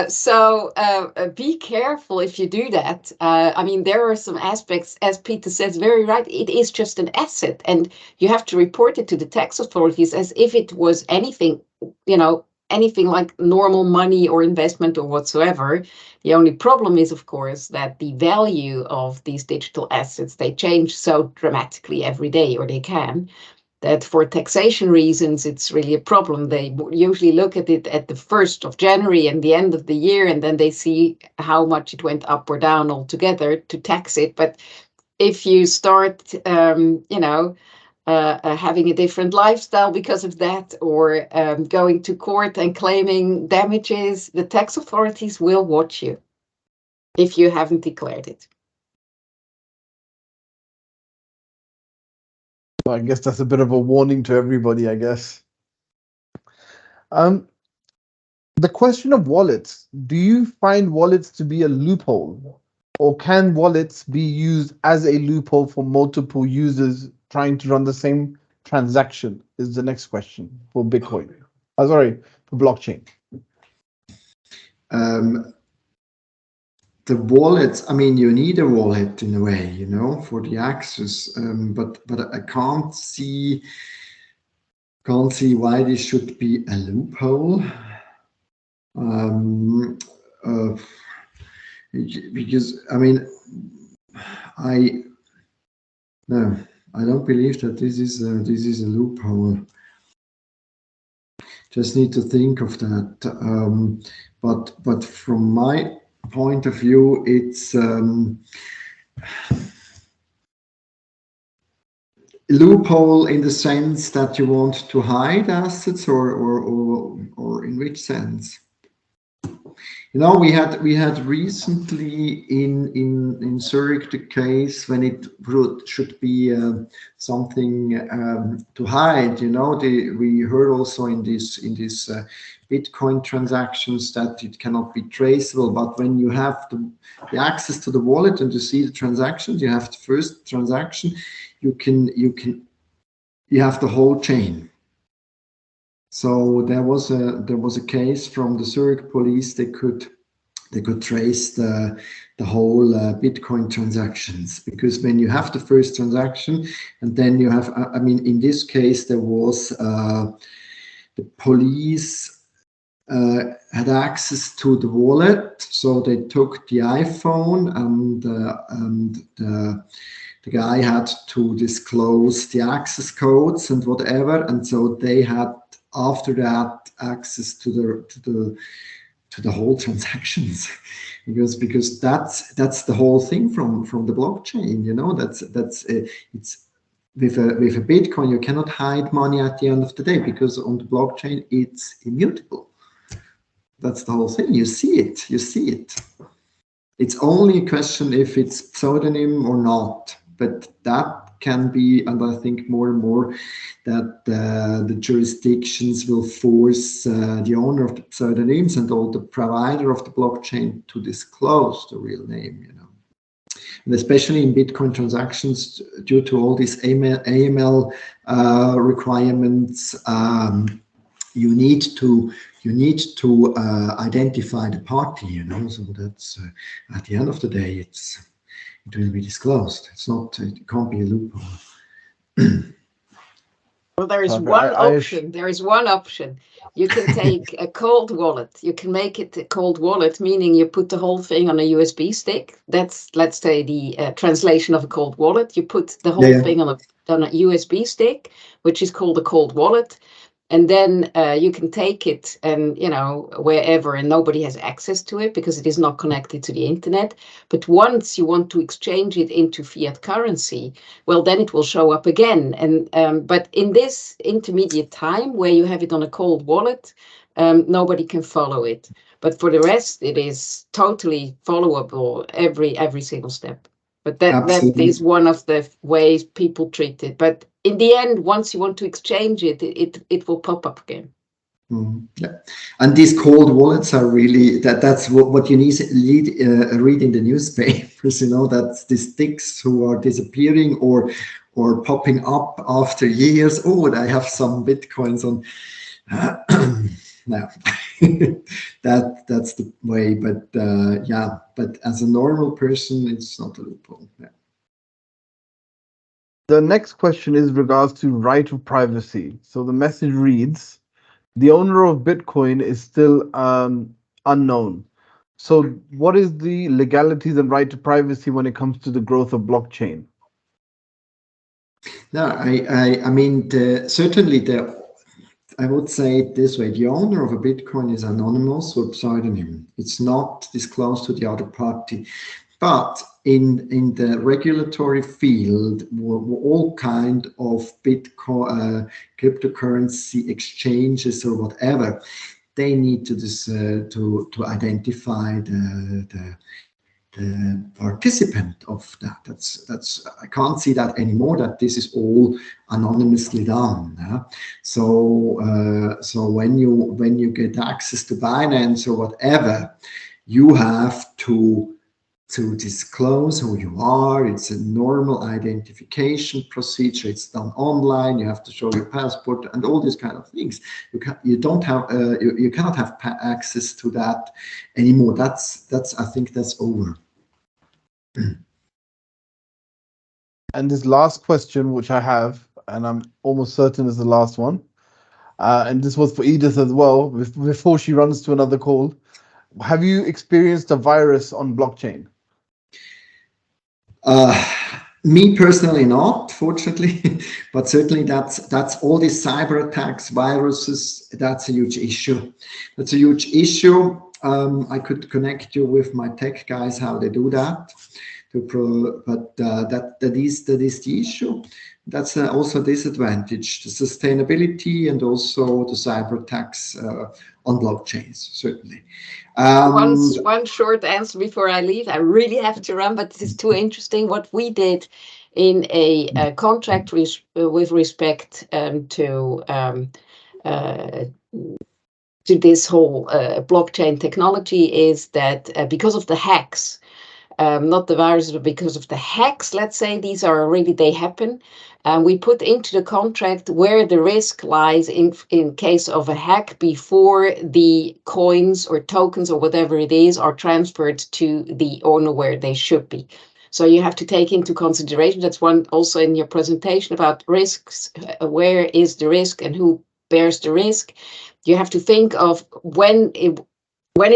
C: So be careful if you do that. I mean, there are some aspects, as Peter says, very right. It is just an asset, and you have to report it to the tax authorities as if it was anything, you know, anything like normal money or investment or whatsoever. The only problem is, of course, that the value of these digital assets, they change so dramatically every day, or they can, that for taxation reasons, it's really a problem. They usually look at it at the 1st of January and the end of the year, and then they see how much it went up or down altogether to tax it. But if you start, having a different lifestyle because of that, or going to court and claiming damages, the tax authorities will watch you if you haven't declared it.
B: I guess that's a bit of a warning to everybody, I guess. The question of wallets, do you find wallets to be a loophole, or can wallets be used as a loophole for multiple users trying to run the same transaction, is the next question for Bitcoin. For blockchain.
A: The wallets, I mean, you need a wallet in a way, you know, for the access, but I can't see why this should be a loophole, because I mean, I don't believe that this is a loophole. Just need to think of that, but from my point of view, it's loophole in the sense that you want to hide assets, or in which sense? You know, we had recently in Zurich the case when it should be something to hide. You know, we heard also in this Bitcoin transactions that it cannot be traceable. But when you have the access to the wallet and you see the transactions, you have the first transaction, you have the whole chain. So there was a case from the Zurich police. They could trace the whole Bitcoin transactions, because when you have the first transaction and then you have, I mean, in this case there was the police had access to the wallet, so they took the iPhone and the guy had to disclose the access codes and whatever, and so they had after that access to the whole transactions, because that's the whole thing from the blockchain. You know, that's it's with a Bitcoin you cannot hide money at the end of the day, because on the blockchain it's immutable. That's the whole thing. You see it. It's only a question if it's pseudonym or not, but that can be, and I think more and more that the jurisdictions will force the owner of the pseudonyms and all the provider of the blockchain to disclose the real name, And especially in Bitcoin transactions, due to all these AML requirements, you need to identify the party, So that's at the end of the day, it will be disclosed. It can't be a loophole.
C: Well, there is one option. There is one option. You can take a cold wallet. You can make it a cold wallet, meaning you put the whole thing on a USB stick. That's, let's say, the translation of a cold wallet. You put the whole thing on a USB stick, which is called a cold wallet. And then you can take it and, wherever, and nobody has access to it because it is not connected to the internet. But once you want to exchange it into fiat currency, well, then it will show up again. And but in this intermediate time where you have it on a cold wallet, nobody can follow it. But for the rest, it is totally followable every single step. But that is one of the ways people treat it. But in the end, once you want to exchange it, it will pop up again.
A: Yeah, and these cold wallets are really that's what you need read in the newspapers. That's the sticks who are disappearing or popping up after years. Oh, I have some bitcoins on. No, that's the way. But but as a normal person, it's not a loophole. Yeah.
B: The next question is regards to right of privacy. So the message reads, the owner of Bitcoin is still unknown. So what is the legalities and right to privacy when it comes to the growth of blockchain?
A: No, I mean, certainly I would say it this way: the owner of a Bitcoin is anonymous or pseudonym. It's not disclosed to the other party. But in the regulatory field, all kind of Bitcoin, cryptocurrency exchanges or whatever, they need to identify the participant of that. That's I can't see that anymore. That this is all anonymously done. So when you get access to Binance or whatever, you have to disclose who you are. It's a normal identification procedure. It's done online. You have to show your passport and all these kind of things. You cannot have access to that anymore. I think that's over.
B: And this last question, which I have, and I'm almost certain is the last one, and this was for Edith as well, before she runs to another call. Have you experienced a virus on blockchain?
A: Me personally not, fortunately, but certainly that's all these cyber attacks, viruses, that's a huge issue. That's a huge issue. I could connect you with my tech guys, how they do that. But that is the issue. That's also a disadvantage, the sustainability and also the cyber attacks on blockchains, certainly.
C: One short answer before I leave. I really have to run, but this is too interesting. What we did in a contract with respect to this whole blockchain technology is that because of the hacks, not the viruses, but because of the hacks, let's say, these are already, they happen. We put into the contract where the risk lies in case of a hack before the coins or tokens or whatever it is are transferred to the owner where they should be. So you have to take into consideration, that's one also in your presentation about risks, where is the risk and who bears the risk. You have to think of when it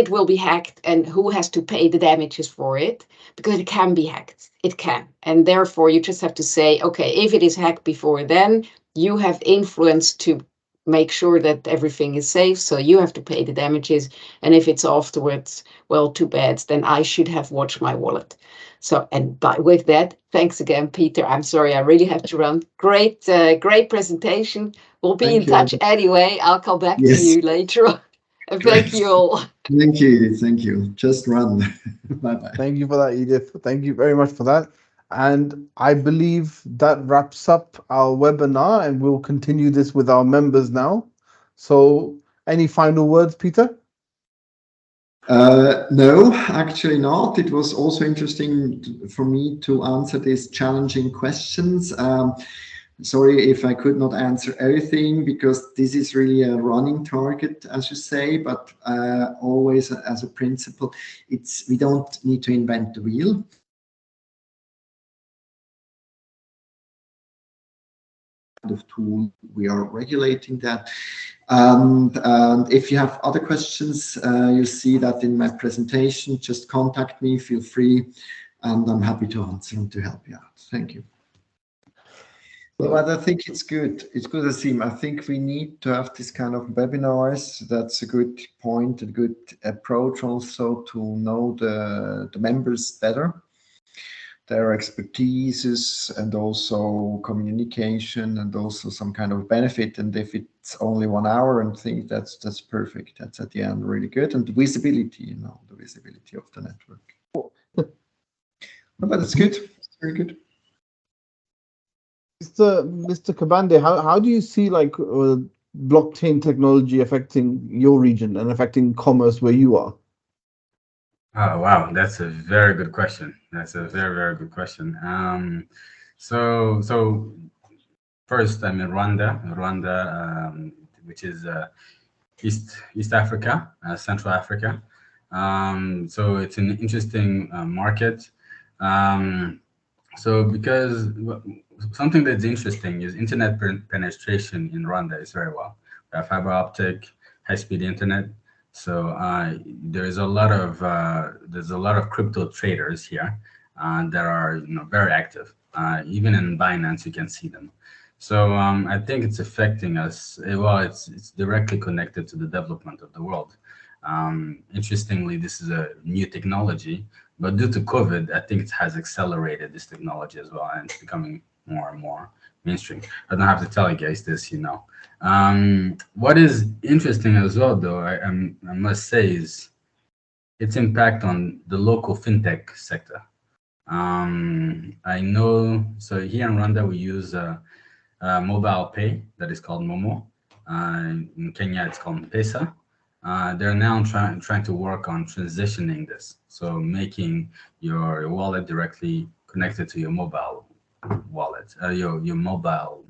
C: will be hacked and who has to pay the damages for it, because it can be hacked. It can. And therefore, you just have to say, okay, if it is hacked before then, you have influence to make sure that everything is safe. So you have to pay the damages. And if it's afterwards, well, too bad. Then I should have watched my wallet. So, and with that, thanks again, Peter. I'm sorry, I really have to run. Great presentation. We'll be in touch anyway. I'll come back to you later on. Thank you all.
A: Thank you. Thank you. Just run. Bye-bye.
B: Thank you for that, Edith. Thank you very much for that. And I believe that wraps up our webinar, and we'll continue this with our members now. So, any final words, Peter?
A: No, actually not. It was also interesting for me to answer these challenging questions. Sorry if I could not answer everything, because this is really a running target, as you say, but always as a principle, we don't need to invent the wheel. Of tool, we are regulating that. And if you have other questions, you see that in my presentation, just contact me, feel free, and I'm happy to answer and to help you out. Thank you. But I think it's good. It's good, Asim. I think we need to have this kind of webinars. That's a good point, a good approach also to know the members better, their expertises, and also communication, and also some kind of benefit. And if it's only 1 hour, and think that's perfect. That's at the end really good. And the visibility, the visibility of the network. But it's good. It's very good.
B: Mr. Kabande, how do you see blockchain technology affecting your region and affecting commerce where you are?
D: Oh, wow, that's a very good question. That's a very, very good question. So first, I'm in Rwanda, which is East Africa, Central Africa. So it's an interesting market. So because something that's interesting is internet penetration in Rwanda is very well. We have fiber optic, high-speed internet. So there's a lot of crypto traders here that are very active. Even in Binance, you can see them. So I think it's affecting us. Well, it's directly connected to the development of the world. Interestingly, this is a new technology, but due to COVID, I think it has accelerated this technology as well, and it's becoming more and more mainstream. I don't have to tell you guys this, What is interesting as well, though, I must say, is its impact on the local fintech sector. I know, so here in Rwanda, we use mobile pay that is called Momo. In Kenya, it's called M-Pesa. They're now trying to work on transitioning this, so making your wallet directly connected to your mobile wallet, your mobile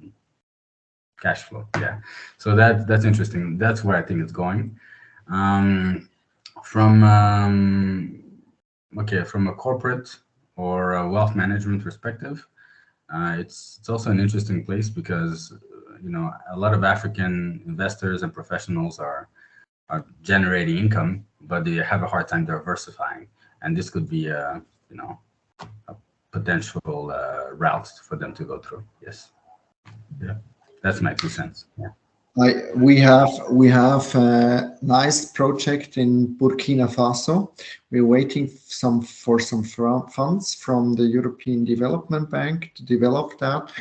D: cash flow. Yeah, so that's interesting. That's where I think it's going. From a corporate or a wealth management perspective, it's also an interesting place because a lot of African investors and professionals are generating income, but they have a hard time diversifying, and this could be a potential route for them to go through. Yes, yeah, that's my 2 cents. Yeah.
A: We have a nice project in Burkina Faso. We're waiting for some funds from the European Development Bank to develop that,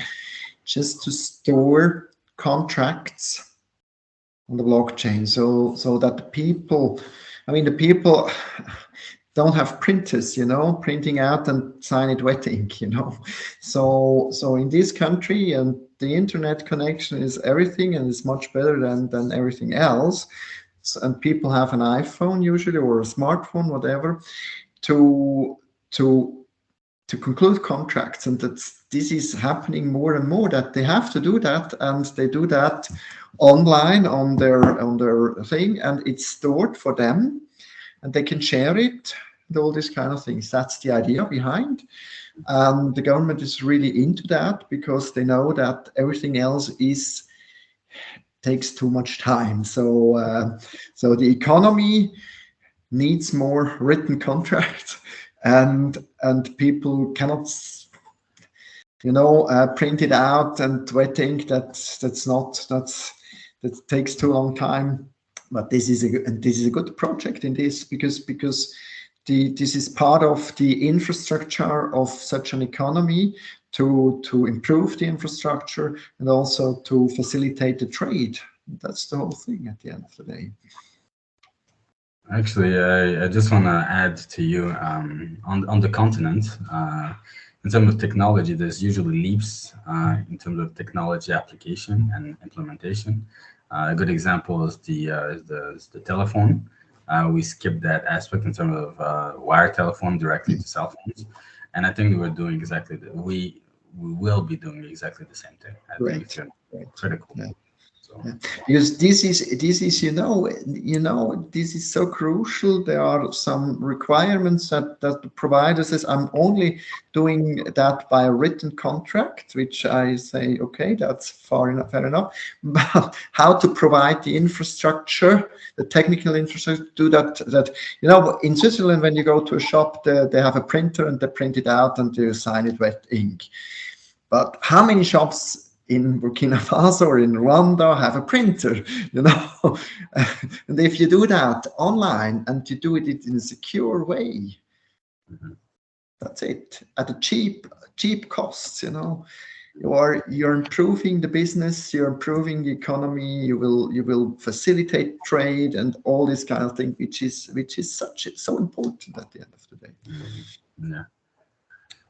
A: just to store contracts on the blockchain, so that the people don't have printers, printing out and sign it wet ink, So in this country, and the internet connection is everything, and it's much better than everything else. And people have an iPhone usually, or a smartphone, whatever, to conclude contracts. And this is happening more and more, that they have to do that, and they do that online on their thing, and it's stored for them, and they can share it, and all these kind of things. That's the idea behind. The government is really into that, because they know that everything else takes too much time. So the economy needs more written contracts, and people cannot print it out and wet ink. That takes too long time. But this is a good project in this, because this is part of the infrastructure of such an economy, to improve the infrastructure and also to facilitate the trade. That's the whole thing at the end of the day.
D: Actually, I just want to add to you on the continent. In terms of technology, there's usually leaps in terms of technology application and implementation. A good example is the telephone. We skipped that aspect in terms of wire telephone directly to cell phones, and I think we're doing exactly we will be doing exactly the same thing. I think it's
A: Great. Great.
D: critical.
A: Yeah.
D: So.
A: Yeah. Because this is this is so crucial. There are some requirements that the provider says, I'm only doing that by a written contract, which I say, okay, that's fair enough. But how to provide the infrastructure, the technical infrastructure, do that in Switzerland, when you go to a shop, they have a printer and they print it out and you sign it with ink. But how many shops in Burkina Faso or in Rwanda have a printer, and if you do that online and you do it in a secure way, that's it at a cheap costs. You're improving the business, you're improving the economy, you will facilitate trade and all this kind of thing, which is so important at the end of the day.
D: Yeah.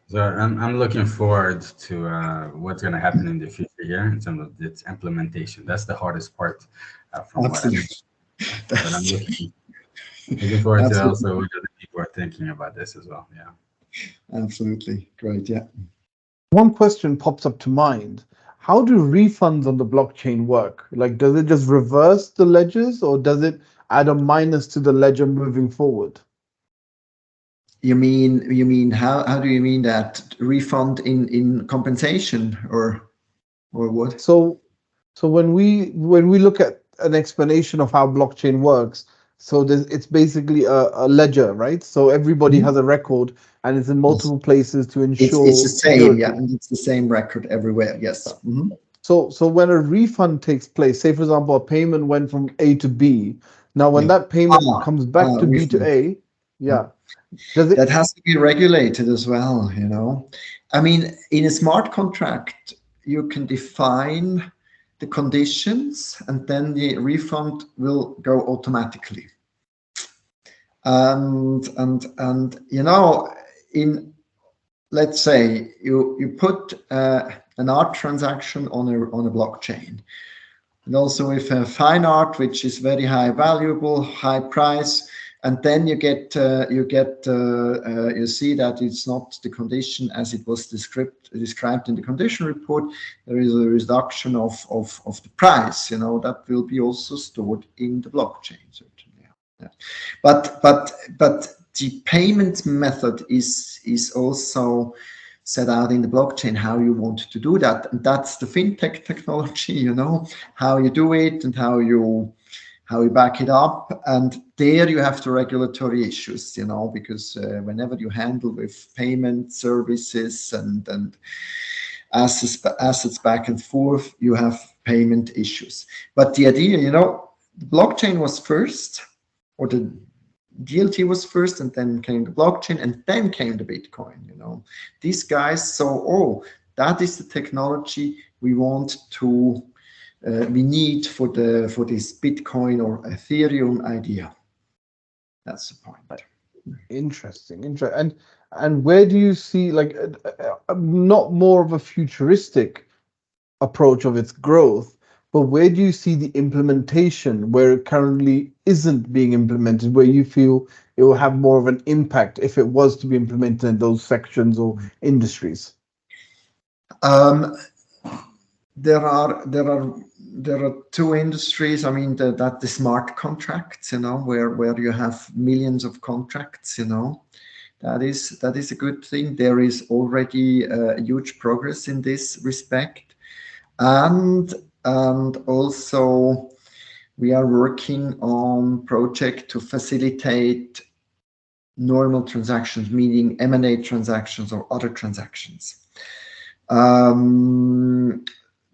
D: So I'm looking forward to what's going to happen in the future here in terms of its implementation. That's the hardest part from
A: Absolutely.
D: what I've but I'm looking forward to also what other people are thinking about this as well. Yeah.
A: Absolutely. Great. Yeah.
B: One question pops up to mind. How do refunds on the blockchain work? Like, does it just reverse the ledgers or does it add a minus to the ledger moving forward?
A: You mean how do you mean that? Refund in compensation or what?
B: So when we look at an explanation of how blockchain works, so it's basically a ledger, right? So everybody has a record and it's in multiple places to ensure
A: It's the same,
B: security.
A: yeah, and it's the same record everywhere. Yes. Mm-hmm.
B: So when a refund takes place, say for example, a payment went from A to B. Now when that payment comes back to B to A, does it?
A: That has to be regulated as well, I mean, in a smart contract, you can define the conditions and then the refund will go automatically. And in, let's say you put an art transaction on a blockchain, and also with fine art, which is very high valuable, high price, and then you see that it's not the condition as it was described in the condition report. There is a reduction of the price. That will be also stored in the blockchain, certainly. Yeah. But the payment method is also set out in the blockchain how you want to do that, and that's the fintech technology. How you do it and how you back it up, and there you have the regulatory issues, because whenever you handle with payment services and assets back and forth, you have payment issues. But the idea, the blockchain was first, or the DLT was first, and then came the blockchain, and then came the Bitcoin. These guys saw, that is the technology we want to we need for this Bitcoin or Ethereum idea. That's the point.
B: Interesting. And where do you see, like, not more of a futuristic approach of its growth, but where do you see the implementation where it currently isn't being implemented, where you feel it will have more of an impact if it was to be implemented in those sections or industries?
A: There are two industries. I mean, that the smart contracts, where you have millions of contracts, that is a good thing. There is already huge progress in this respect, and also we are working on project to facilitate normal transactions, meaning M&A transactions or other transactions.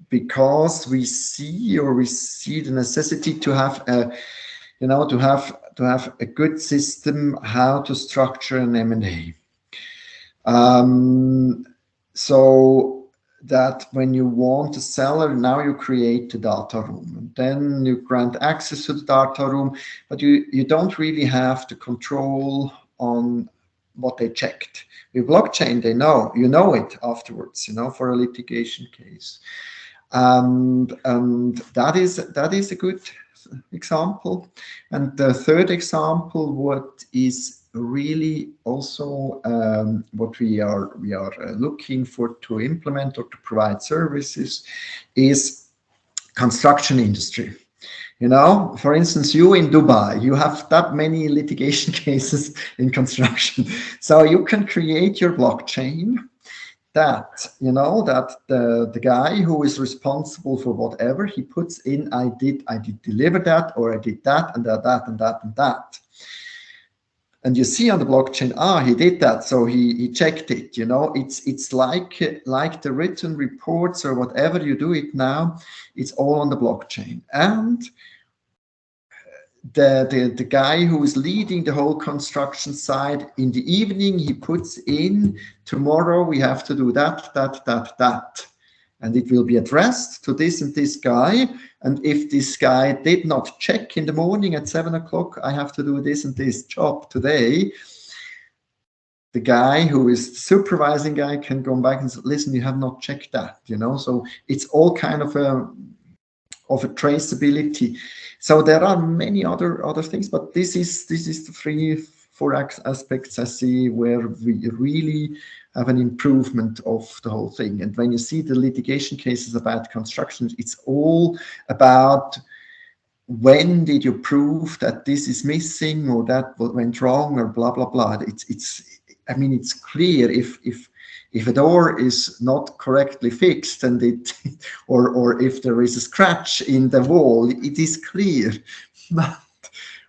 A: Because we see the necessity to have a good system how to structure an M&A. So that when you want a seller, now you create the data room, and then you grant access to the data room, but you don't really have the control on what they checked. With blockchain, they know, you know it afterwards, for a litigation case. And that is a good example. And the third example, what is really also what we are looking for to implement or to provide services is construction industry. For instance, you in Dubai, you have that many litigation cases in construction, so you can create your blockchain that that the guy who is responsible for whatever he puts in, I did deliver that, or I did that and that and that and that, and you see on the blockchain, he did that, so he checked it. It's like the written reports or whatever you do it now, it's all on the blockchain. And the guy who is leading the whole construction site, in the evening he puts in, tomorrow we have to do that, and it will be addressed to this and this guy, and if this guy did not check in the morning at 7 o'clock, I have to do this and this job today, the guy who is the supervising guy can go back and say, listen, you have not checked that. So it's all kind of a traceability. So there are many other things, but this is the 4 aspects I see where we really have an improvement of the whole thing. And when you see the litigation cases about construction, it's all about when did you prove that this is missing or that went wrong or blah blah blah. It's clear if a door is not correctly fixed and or if there is a scratch in the wall, it is clear. But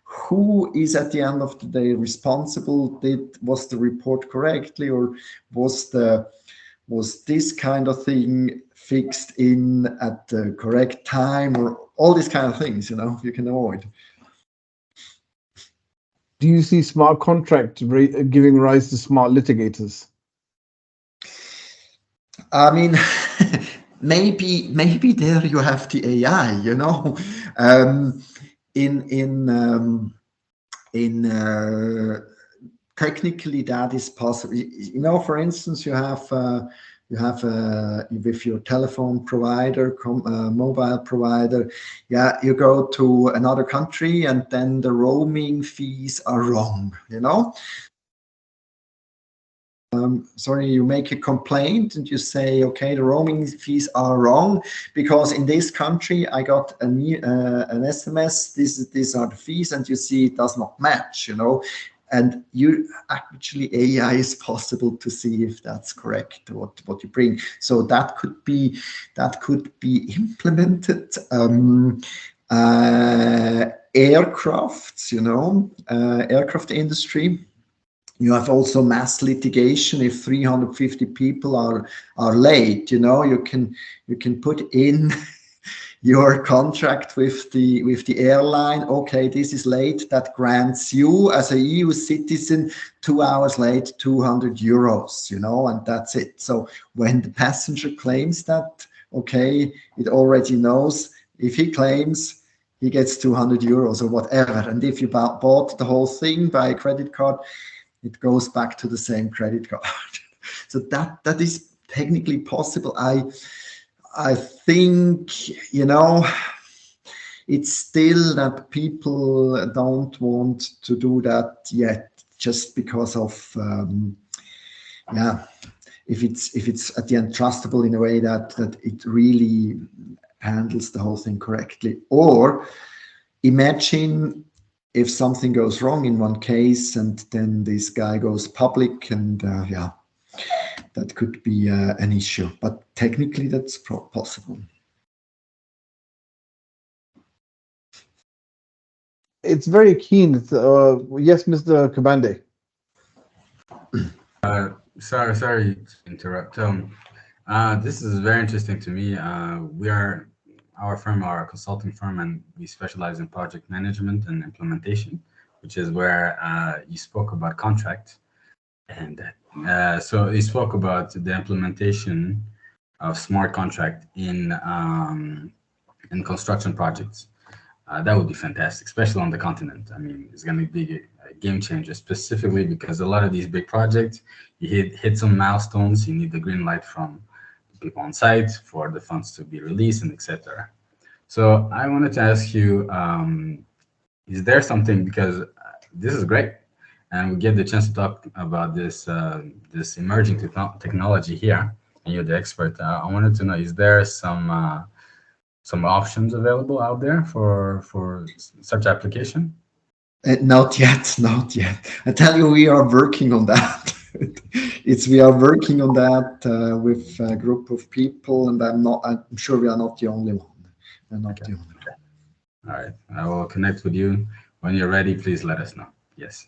A: who is at the end of the day responsible? Was the report correctly, or was this kind of thing fixed in at the correct time, or all these kind of things, you can avoid.
B: Do you see smart contract giving rise to smart litigators?
A: Maybe there you have the AI, technically that is possible. For instance, you have with your telephone provider, mobile provider, you go to another country and then the roaming fees are wrong, sorry, you make a complaint and you say, okay, the roaming fees are wrong because in this country I got an SMS, these are the fees, and you see it does not match, and you actually, AI is possible to see if that's correct, what you bring. So that could be implemented. Aircrafts, aircraft industry. You have also mass litigation. If 350 people are late, you can put in your contract with the airline. Okay, this is late. That grants you as a EU citizen 2 hours late, 200 euros, and that's it. So when the passenger claims that, okay, it already knows if he claims, he gets 200 euros or whatever. And if you bought the whole thing by a credit card, it goes back to the same credit card. So that is technically possible. I think, it's still that people don't want to do that yet, just because of, if it's at the end trustable in a way that it really handles the whole thing correctly. Or imagine if something goes wrong in one case and then this guy goes public, and that could be an issue, but technically that's possible.
B: It's very keen. Yes, Mr. Kabande.
D: Sorry to interrupt. This is very interesting to me. Our firm, our consulting firm, and we specialize in project management and implementation, which is where you spoke about contract. And so you spoke about the implementation of smart contract in construction projects. That would be fantastic, especially on the continent. I mean, it's going to be a game changer, specifically because a lot of these big projects, you hit some milestones, you need the green light from people on site for the funds to be released, and etc. So I wanted to ask you, is there something, because this is great, and we get the chance to talk about this emerging technology here, and you're the expert. I wanted to know, is there some options available out there for such application?
A: Not yet, not yet. I tell you, we are working on that. We are working on that with a group of people, and I'm sure we are not the only one. We're not the only one.
D: All right, I will connect with you when you're ready. Please let us know. Yes.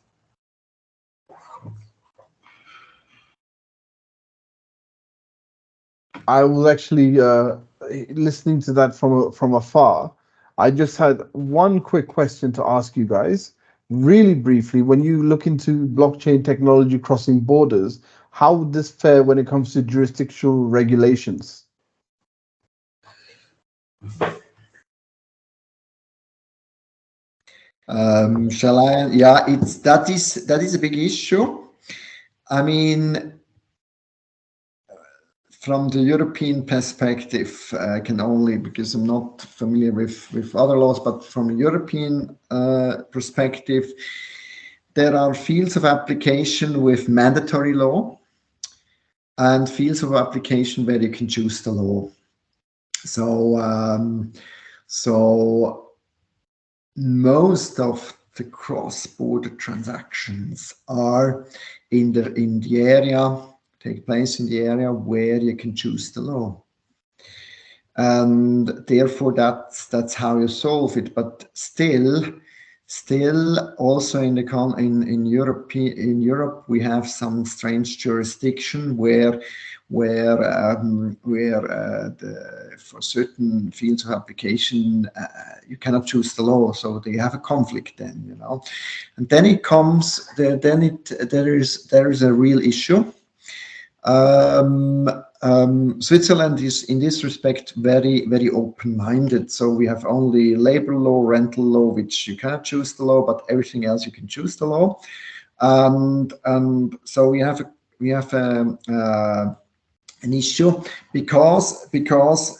B: I was actually listening to that from afar. I just had one quick question to ask you guys, really briefly. When you look into blockchain technology crossing borders, how would this fare when it comes to jurisdictional regulations?
A: Shall I? Yeah, that is a big issue. I mean, from the European perspective, I can only, because I'm not familiar with other laws, but from a European perspective, there are fields of application with mandatory law and fields of application where you can choose the law. So most of the cross-border transactions are take place in the area where you can choose the law, and therefore that's how you solve it. But still also in Europe we have some strange jurisdiction where for certain fields of application you cannot choose the law, so they have a conflict then, and then it comes there is a real issue. Switzerland is in this respect very, very open-minded. So we have only labor law, rental law, which you cannot choose the law, but everything else you can choose the law. And so we have an issue because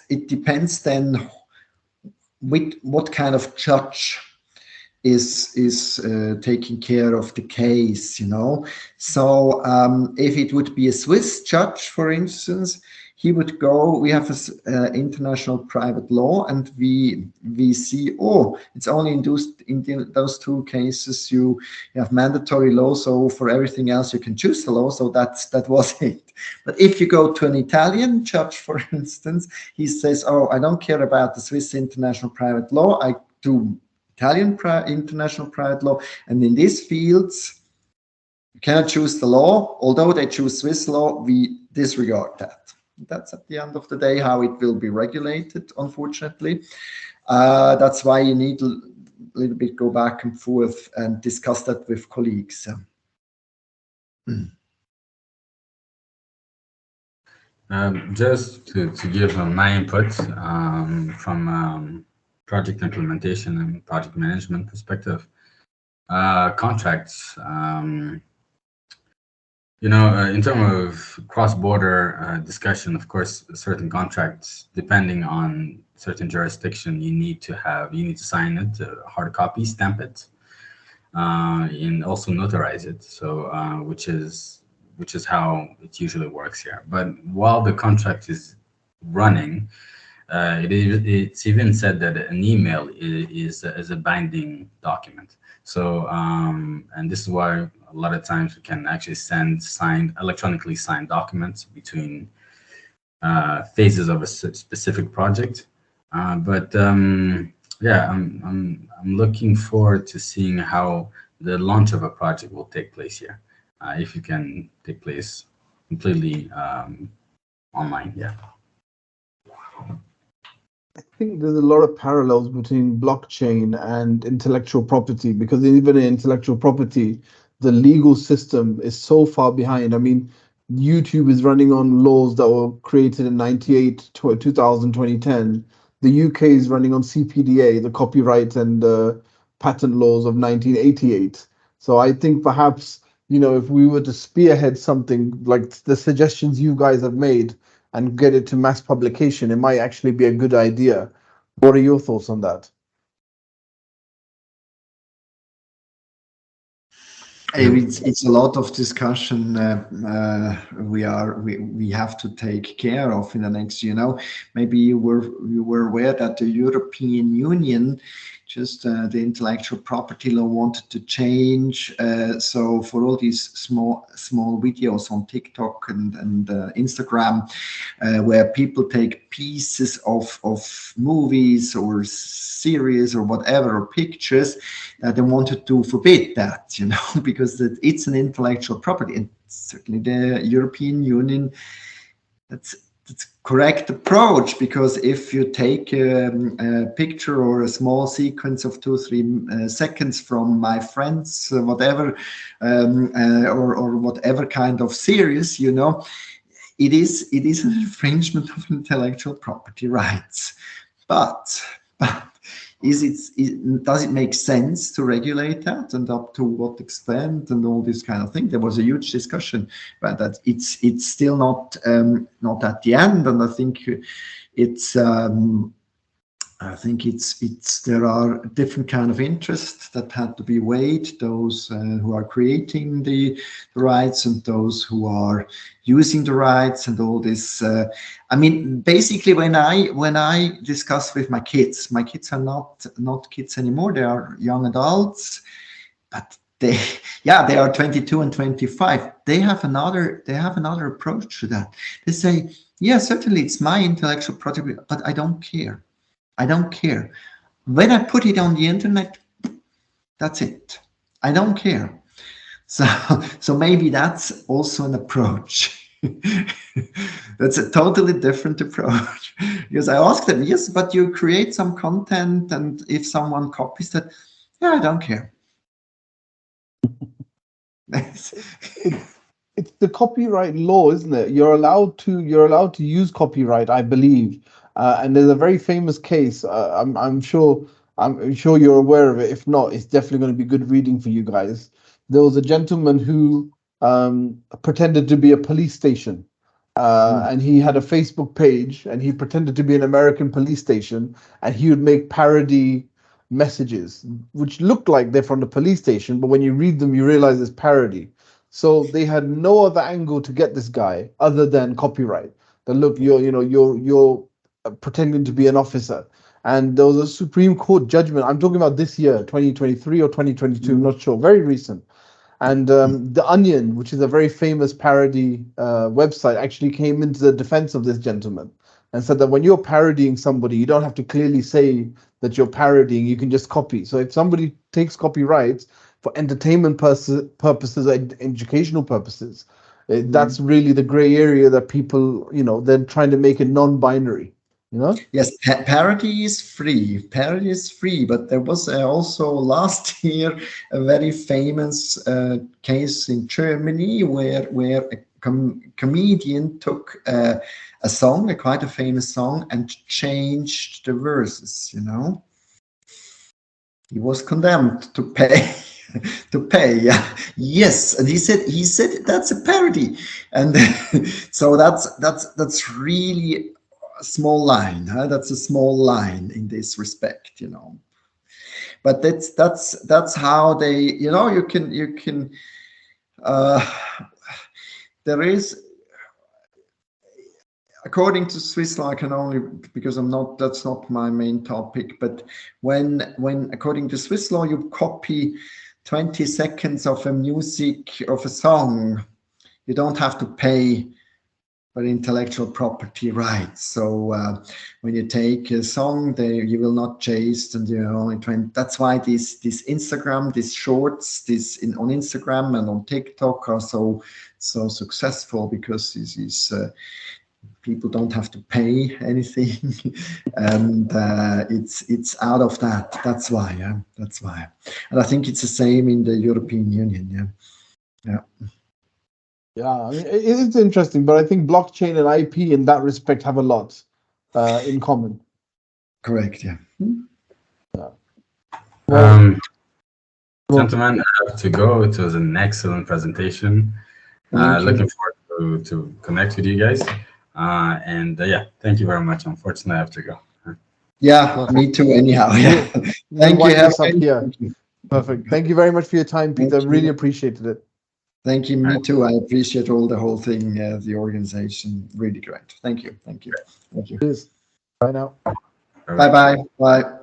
A: it depends then with what kind of judge is taking care of the case, So if it would be a Swiss judge, for instance, he would go. We have international private law, and we see, it's only in those two cases you have mandatory law. So for everything else you can choose the law. So that was it. But if you go to an Italian judge, for instance, he says, I don't care about the Swiss international private law. I do Italian international private law, and in these fields you cannot choose the law. Although they choose Swiss law, we disregard that. That's at the end of the day how it will be regulated, unfortunately. That's why you need a little bit go back and forth and discuss that with colleagues.
D: Just to give my input from project implementation and project management perspective, contracts, in terms of cross-border discussion, of course, certain contracts, depending on certain jurisdiction, you need to sign it, hard copy, stamp it, and also notarize it. So, which is how it usually works here. But while the contract is running, it's even said that an email is a binding document. So, and this is why a lot of times we can actually send electronically signed documents between phases of a specific project. Yeah, I'm looking forward to seeing how the launch of a project will take place here. If it can take place completely online, yeah.
B: I think there's a lot of parallels between blockchain and intellectual property, because even in intellectual property, the legal system is so far behind. I mean, YouTube is running on laws that were created in 98, 2000, 2010. The UK is running on CPDA, the copyright and patent laws of 1988. So I think perhaps, if we were to spearhead something like the suggestions you guys have made and get it to mass publication, it might actually be a good idea. What are your thoughts on that?
A: It's a lot of discussion we have to take care of in the next. Maybe you were aware that the European Union just the intellectual property law wanted to change. So for all these small videos on TikTok and Instagram, where people take pieces of movies or series or whatever, or pictures, they wanted to forbid that, because it's an intellectual property, and certainly the European Union, that's correct approach, because if you take a picture or a small sequence of 2-3 seconds from my friends, whatever, or whatever kind of series, it is an infringement of intellectual property rights. But does it make sense to regulate that, and up to what extent, and all this kind of thing? There was a huge discussion about that. It's still not at the end, and I think there are different kind of interests that had to be weighed. Those who are creating the rights and those who are using the rights and all this. Basically, when I discuss with my kids are not kids anymore. They are young adults, but they are 22 and 25. They have another approach to that. They say, yeah, certainly it's my intellectual property, but I don't care. I don't care. When I put it on the internet, that's it. I don't care. So maybe that's also an approach. That's a totally different approach. Because I asked them, yes, but you create some content, and if someone copies that, yeah, I don't care.
B: It's the copyright law, isn't it? You're allowed to use copyright, I believe. And there's a very famous case. I'm sure you're aware of it. If not, it's definitely going to be good reading for you guys. There was a gentleman who pretended to be a police station, and he had a Facebook page, and he pretended to be an American police station, and he would make parody messages which looked like they're from the police station, but when you read them, you realize it's parody. So they had no other angle to get this guy other than copyright. That look, you're pretending to be an officer. And there was a Supreme Court judgment. I'm talking about this year, 2023 or 2022, I'm not sure, very recent. And The Onion, which is a very famous parody website, actually came into the defense of this gentleman and said that when you're parodying somebody, you don't have to clearly say that you're parodying, you can just copy. So if somebody takes copyrights for entertainment purposes, educational purposes, that's really the gray area that people, they're trying to make it non-binary.
A: Yes, parody is free. Parody is free, but there was also last year a very famous case in Germany where a comedian took a song, quite a famous song, and changed the verses. He was condemned to pay. To pay, yeah, yes, and he said that's a parody, and so that's really a small line. That's a small line in this respect, But that's how they, you can. There is, according to Swiss law, I can only, because that's not my main topic. But when according to Swiss law, you copy 20 seconds of a music of a song, you don't have to pay for intellectual property rights. So when you take a song, you will not chase, and only 20. That's why this Instagram, these shorts, on Instagram and on TikTok are so successful, because this is people don't have to pay anything, and it's out of that. That's why, yeah. That's why, and I think it's the same in the European Union, yeah.
B: Yeah, I mean, it's interesting, but I think blockchain and IP in that respect have a lot in common.
A: Correct. Yeah.
B: Well,
D: Gentlemen, I have to go. It was an excellent presentation.
A: Thank you.
D: Looking forward to connect with you guys. And yeah, thank you very much. Unfortunately, I have to go.
A: Yeah, me too. Anyhow, yeah.
B: we'll
A: Thank you.
B: wind
A: Have
B: this up here.
A: thank you.
B: Perfect. Thank you very much for your time, Peter.
A: Thank
B: Really
A: you.
B: appreciated it.
A: Thank you. Me too. I appreciate the whole thing, the organization. Really great. Thank you. Thank you. Thank you.
B: Cheers. Bye now.
A: Bye-bye. Bye.